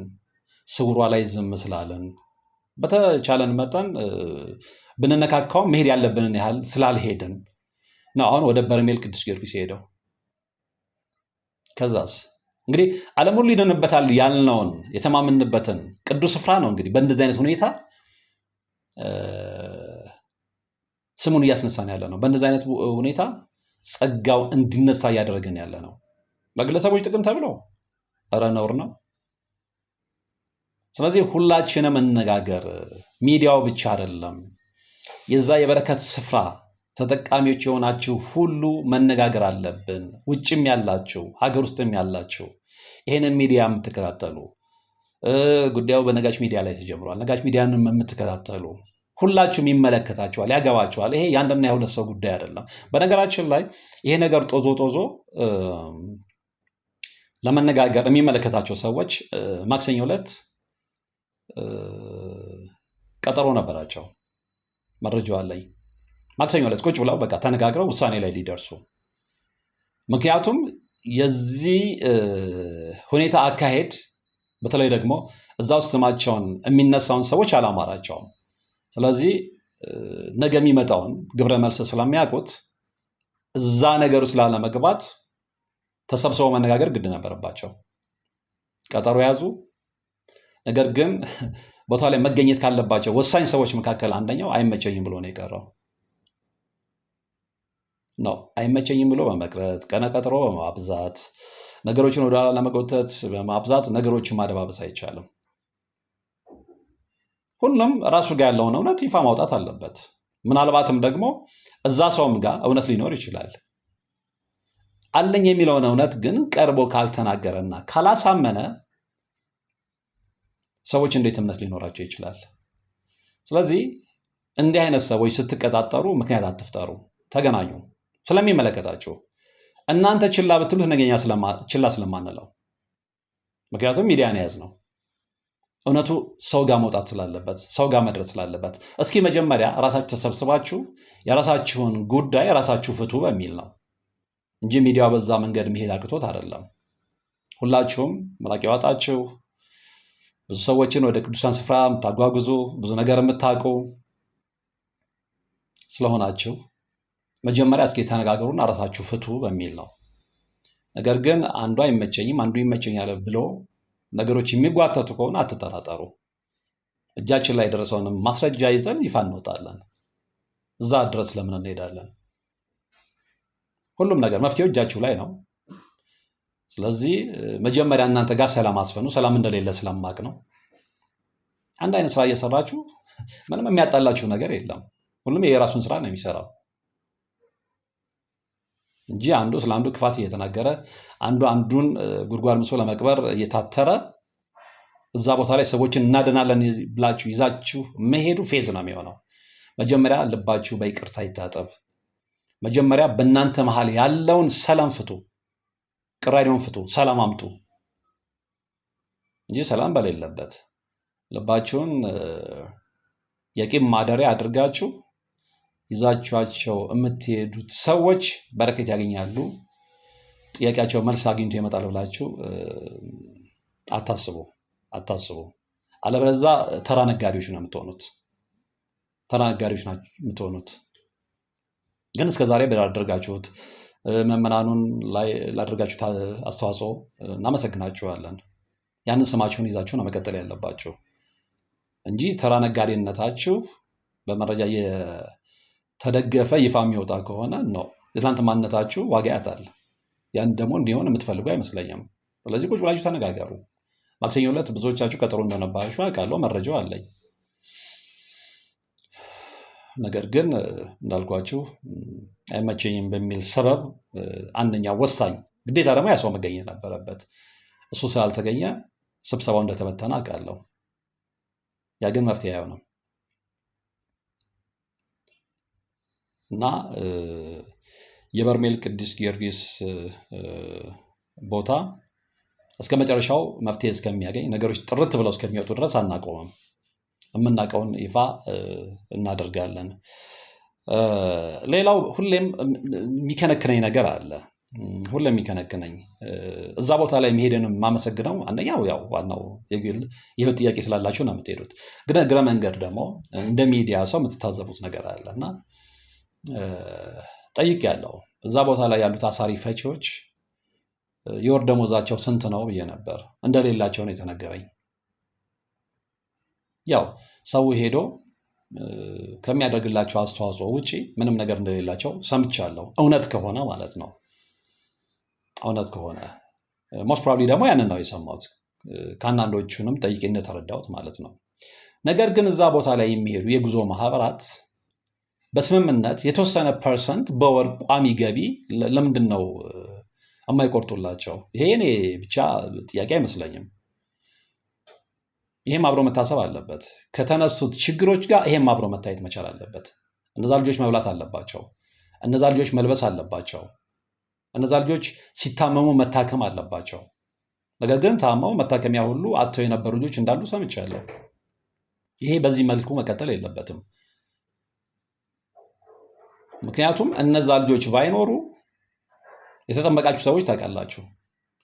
[SPEAKER 1] ስውሯ ላይ ዝም ስላለን፣ በተቻለን መጠን ብንነካካው መሄድ ያለብንን ያህል ስላልሄድን ነው አሁን ወደ በርሜል ቅዱስ ጊዮርጊስ ሄደው። ከዛስ እንግዲህ ዓለም ሁሉ ይድንበታል ያልነውን የተማመንበትን ቅዱስ ስፍራ ነው እንግዲህ በእንደዚህ አይነት ሁኔታ ስሙን እያስነሳን ያለ ነው። በእንደዚህ አይነት ሁኔታ ጸጋው እንዲነሳ እያደረገን ያለ ነው። ለግለሰቦች ጥቅም ተብለው ኧረ ነውር ነው። ስለዚህ ሁላችንም እንነጋገር። ሚዲያው ብቻ አይደለም፣ የዛ የበረከት ስፍራ ተጠቃሚዎች የሆናችሁ ሁሉ መነጋገር አለብን። ውጭም ያላችሁ ሀገር ውስጥም ያላችሁ ይሄንን ሚዲያ የምትከታተሉ ጉዳዩ በነጋሽ ሚዲያ ላይ ተጀምሯል። ነጋሽ ሚዲያንም የምትከታተሉ ሁላችሁም ይመለከታችኋል፣ ያገባችኋል። ይሄ የአንድና የሁለት ሰው ጉዳይ አይደለም። በነገራችን ላይ ይሄ ነገር ጦዞ ለመነጋገር የሚመለከታቸው ሰዎች ማክሰኞ ዕለት ቀጠሮ ነበራቸው። መረጃው አለኝ። ማክሰኞ ዕለት ቁጭ ብለው በቃ ተነጋግረው ውሳኔ ላይ ሊደርሱ። ምክንያቱም የዚህ ሁኔታ አካሄድ በተለይ ደግሞ እዛ ውስጥ ስማቸውን የሚነሳውን ሰዎች አላማራቸውም። ስለዚህ ነገ የሚመጣውን ግብረ መልስ ስለሚያውቁት እዛ ነገር ውስጥ ላለመግባት ተሰብስበው መነጋገር ግድ ነበረባቸው። ቀጠሮ ያዙ። ነገር ግን ቦታ ላይ መገኘት ካለባቸው ወሳኝ ሰዎች መካከል አንደኛው አይመቸኝም ብሎ ነው የቀረው። ነው አይመቸኝም ብሎ በመቅረት ቀነ ቀጠሮ በማብዛት ነገሮችን ወደ ኋላ ለመጎተት በማብዛት ነገሮችን ማደባበስ አይቻልም። ሁሉም ራሱ ጋር ያለውን እውነት ይፋ ማውጣት አለበት። ምናልባትም ደግሞ እዛ ሰውም ጋር እውነት ሊኖር ይችላል። አለኝ የሚለውን እውነት ግን ቀርቦ ካልተናገረና ካላሳመነ ሰዎች እንዴት እምነት ሊኖራቸው ይችላል? ስለዚህ እንዲህ አይነት ሰዎች ስትቀጣጠሩ ምክንያት አትፍጠሩ። ተገናኙ። ስለሚመለከታችሁ እናንተ ችላ ብትሉት ነገኛ ችላ ስለማንለው፣ ምክንያቱም ሚዲያን የያዝ ነው። እውነቱ ሰው ጋር መውጣት ስላለበት፣ ሰው ጋር መድረስ ስላለበት እስኪ መጀመሪያ ራሳችሁ ተሰብስባችሁ የራሳችሁን ጉዳይ ራሳችሁ ፍቱ በሚል ነው እንጂ ሚዲያው በዛ መንገድ መሄድ አቅቶት አይደለም። ሁላችሁም መላቅ ያወጣችሁ ብዙ ሰዎችን ወደ ቅዱሳን ስፍራ የምታጓጉዙ ብዙ ነገር የምታውቁ ስለሆናችሁ መጀመሪያ እስኪ ተነጋገሩና ራሳችሁ ፍቱ በሚል ነው። ነገር ግን አንዱ አይመቸኝም አንዱ ይመቸኛል ብሎ ነገሮች የሚጓተቱ ከሆነ አትጠራጠሩ። እጃችን ላይ ደረሰውንም ማስረጃ ይዘን ይፋ እንወጣለን። እዛ ድረስ ለምን እንሄዳለን? ሁሉም ነገር መፍትሄው እጃችሁ ላይ ነው። ስለዚህ መጀመሪያ እናንተ ጋር ሰላም አስፈኑ። ሰላም እንደሌለ ስለማቅ ነው። አንድ አይነት ስራ እየሰራችሁ ምንም የሚያጣላችሁ ነገር የለም። ሁሉም የራሱን ስራ ነው የሚሰራው እንጂ አንዱ ስለ አንዱ ክፋት እየተናገረ አንዱ አንዱን ጉድጓድ ምሶ ለመቅበር እየታተረ እዛ ቦታ ላይ ሰዎችን እናድናለን ብላችሁ ይዛችሁ መሄዱ ፌዝ ነው የሚሆነው። መጀመሪያ ልባችሁ በይቅርታ ይታጠብ። መጀመሪያ በእናንተ መሃል ያለውን ሰላም ፍቱ፣ ቅራኔውን ፍቱ፣ ሰላም አምጡ እንጂ ሰላም በሌለበት ልባችሁን የቂም ማደሪያ አድርጋችሁ ይዛችኋቸው የምትሄዱት ሰዎች በረከት ያገኛሉ፣ ጥያቄያቸው መልስ አግኝቶ ይመጣል ብላችሁ አታስቡ። አለበለዚያ ተራ ነጋዴዎች ነው የምትሆኑት። ተራ ነጋዴዎች ናችሁ የምትሆኑት። ግን እስከዛሬ ባደረጋችሁት ምዕመናኑን ላይ ላደረጋችሁት አስተዋጽኦ እናመሰግናችኋለን። ያንን ስማችሁን ይዛችሁ ነው መቀጠል ያለባችሁ እንጂ ተራ ነጋዴነታችሁ በመረጃ የተደገፈ ይፋ የሚወጣ ከሆነ ነው የትናንት ማንነታችሁ ዋጋ ያጣል። ያን ደግሞ እንዲሆን የምትፈልጉ አይመስለኝም። ስለዚህ ቁጭ ብላችሁ ተነጋገሩ። ማክሰኞ ዕለት ብዙዎቻችሁ ቀጠሮ እንደነበራችሁ አውቃለሁ፣ መረጃው አለኝ። ነገር ግን እንዳልኳችሁ አይመቸኝም በሚል ሰበብ አንደኛ ወሳኝ ግዴታ ደግሞ ያ ሰው መገኘት ነበረበት። እሱ ስላልተገኘ ስብሰባው እንደተበተነ አውቃለሁ። ያ ግን መፍትሄ አይሆንም እና የበርሜል ቅዱስ ጊዮርጊስ ቦታ እስከ መጨረሻው መፍትሄ እስከሚያገኝ ነገሮች ጥርት ብለው እስከሚወጡ ድረስ አናቆምም። የምናውቀውን ይፋ እናደርጋለን። ሌላው ሁሌም የሚከነክነኝ ነገር አለ። ሁሌም የሚከነክነኝ እዛ ቦታ ላይ መሄድንም የማመሰግነው አንደኛው ያው ዋናው የግል የህይወት ጥያቄ ስላላችሁ ነው የምትሄዱት። ግን እግረ መንገድ ደግሞ እንደ ሚዲያ ሰው የምትታዘቡት ነገር አለ እና ጠይቄያለሁ። እዛ ቦታ ላይ ያሉት አሳሪ ፈቺዎች የወር ደመወዛቸው ስንት ነው ብዬ ነበር። እንደሌላቸው ነው የተነገረኝ። ያው ሰው ሄዶ ከሚያደርግላቸው አስተዋጽኦ ውጪ ምንም ነገር እንደሌላቸው ሰምቻለሁ። እውነት ከሆነ ማለት ነው። እውነት ከሆነ ሞስት ፕሮባብሊ ደግሞ ያንን ነው የሰማሁት። ከአንዳንዶቹንም ጠይቄ እንደተረዳሁት ማለት ነው። ነገር ግን እዛ ቦታ ላይ የሚሄዱ የጉዞ ማህበራት በስምምነት የተወሰነ ፐርሰንት በወር ቋሚ ገቢ ለምንድን ነው የማይቆርጡላቸው? ይሄ እኔ ብቻ ጥያቄ አይመስለኝም። ይሄም አብሮ መታሰብ አለበት። ከተነሱት ችግሮች ጋር ይሄም አብሮ መታየት መቻል አለበት። እነዛ ልጆች መብላት አለባቸው። እነዛ ልጆች መልበስ አለባቸው። እነዛ ልጆች ሲታመሙ መታከም አለባቸው። ነገር ግን ታመው መታከሚያ ሁሉ አጥተው የነበሩ ልጆች እንዳሉ ሰምቻለሁ። ይሄ በዚህ መልኩ መቀጠል የለበትም። ምክንያቱም እነዛ ልጆች ባይኖሩ የተጠመቃችሁ ሰዎች ታውቃላችሁ፣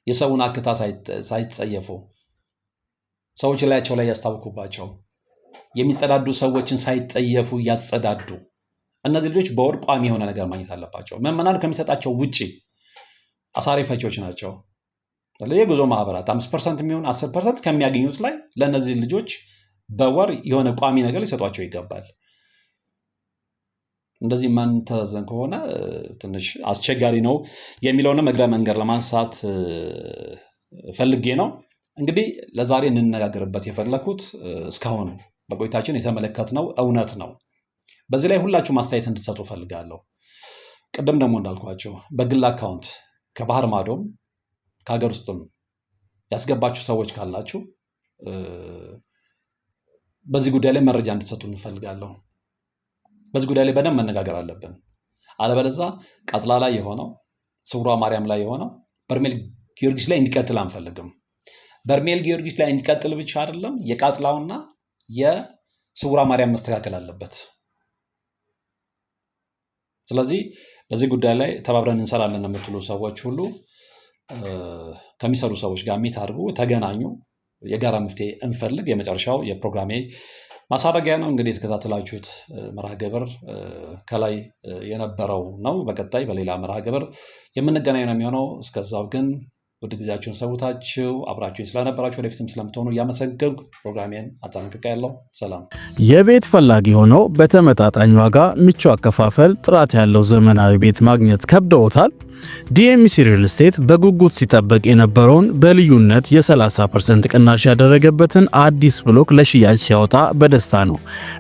[SPEAKER 1] የሰውን አክታ ሳይጸየፉ ሰዎች ላያቸው ላይ ያስታውኩባቸው የሚጸዳዱ ሰዎችን ሳይጠየፉ ያጸዳዱ እነዚህ ልጆች በወር ቋሚ የሆነ ነገር ማግኘት አለባቸው። መመናን ከሚሰጣቸው ውጪ አሳሪ ፈቺዎች ናቸው። የጉዞ ማህበራት 5% የሚሆን 10% ከሚያገኙት ላይ ለእነዚህ ልጆች በወር የሆነ ቋሚ ነገር ሊሰጧቸው ይገባል። እንደዚህ ማንተዘን ከሆነ ትንሽ አስቸጋሪ ነው የሚለውንም እግረ መንገድ ለማንሳት ፈልጌ ነው። እንግዲህ ለዛሬ እንነጋገርበት የፈለኩት እስካሁን በቆይታችን የተመለከትነው እውነት ነው። በዚህ ላይ ሁላችሁም አስተያየት እንድትሰጡ ፈልጋለሁ። ቅድም ደግሞ እንዳልኳችሁ በግል አካውንት ከባህር ማዶም ከሀገር ውስጥም ያስገባችሁ ሰዎች ካላችሁ በዚህ ጉዳይ ላይ መረጃ እንድትሰጡ እንፈልጋለሁ። በዚህ ጉዳይ ላይ በደንብ መነጋገር አለብን። አለበለዚያ ቀጥላ ላይ የሆነው ስውሯ ማርያም ላይ የሆነው በርሜል ጊዮርጊስ ላይ እንዲቀጥል አንፈልግም። በርሜል ጊዮርጊስ ላይ እንዲቀጥል ብቻ አይደለም፣ የቃጥላውና የስውሯ ማርያም መስተካከል አለበት። ስለዚህ በዚህ ጉዳይ ላይ ተባብረን እንሰራለን የምትሉ ሰዎች ሁሉ ከሚሰሩ ሰዎች ጋር ሚት አድርጉ፣ ተገናኙ፣ የጋራ መፍትሄ እንፈልግ። የመጨረሻው የፕሮግራሜ ማሳረጊያ ነው። እንግዲህ የተከታተላችሁት መርሃ ግብር ከላይ የነበረው ነው። በቀጣይ በሌላ መርሃ ግብር የምንገናኝ ነው የሚሆነው። እስከዛው ግን ውድ ጊዜያችሁን ሰውታችሁ አብራችሁኝ ስለነበራችሁ ወደፊትም ስለምትሆኑ እያመሰገንኩ ፕሮግራሜን አጠናቅቄያለሁ። ሰላም።
[SPEAKER 3] የቤት ፈላጊ ሆነው በተመጣጣኝ ዋጋ ምቹ አከፋፈል፣ ጥራት ያለው ዘመናዊ ቤት ማግኘት ከብደውታል? ዲኤምሲ ሪል ስቴት በጉጉት ሲጠበቅ የነበረውን በልዩነት የ30% ቅናሽ ያደረገበትን አዲስ ብሎክ ለሽያጭ ሲያወጣ በደስታ ነው።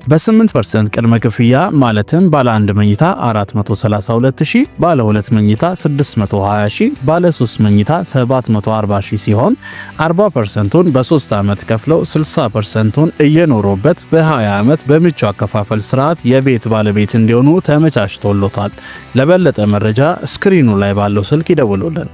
[SPEAKER 3] በ8% ቅድመ ክፍያ ማለትም ባለ 1 መኝታ 432,000፣ ባለ 2 መኝታ 620,000፣ ባለ 3 መኝታ 740,000 ሲሆን 40%ን በ3 ዓመት ከፍለው 60%ን እየኖሩበት በ20 ዓመት በምቹ አከፋፈል ስርዓት የቤት ባለቤት እንዲሆኑ ተመቻችቶሎታል። ለበለጠ መረጃ ስክሪኑ ላይ ባለው ስልክ ይደውሉልን።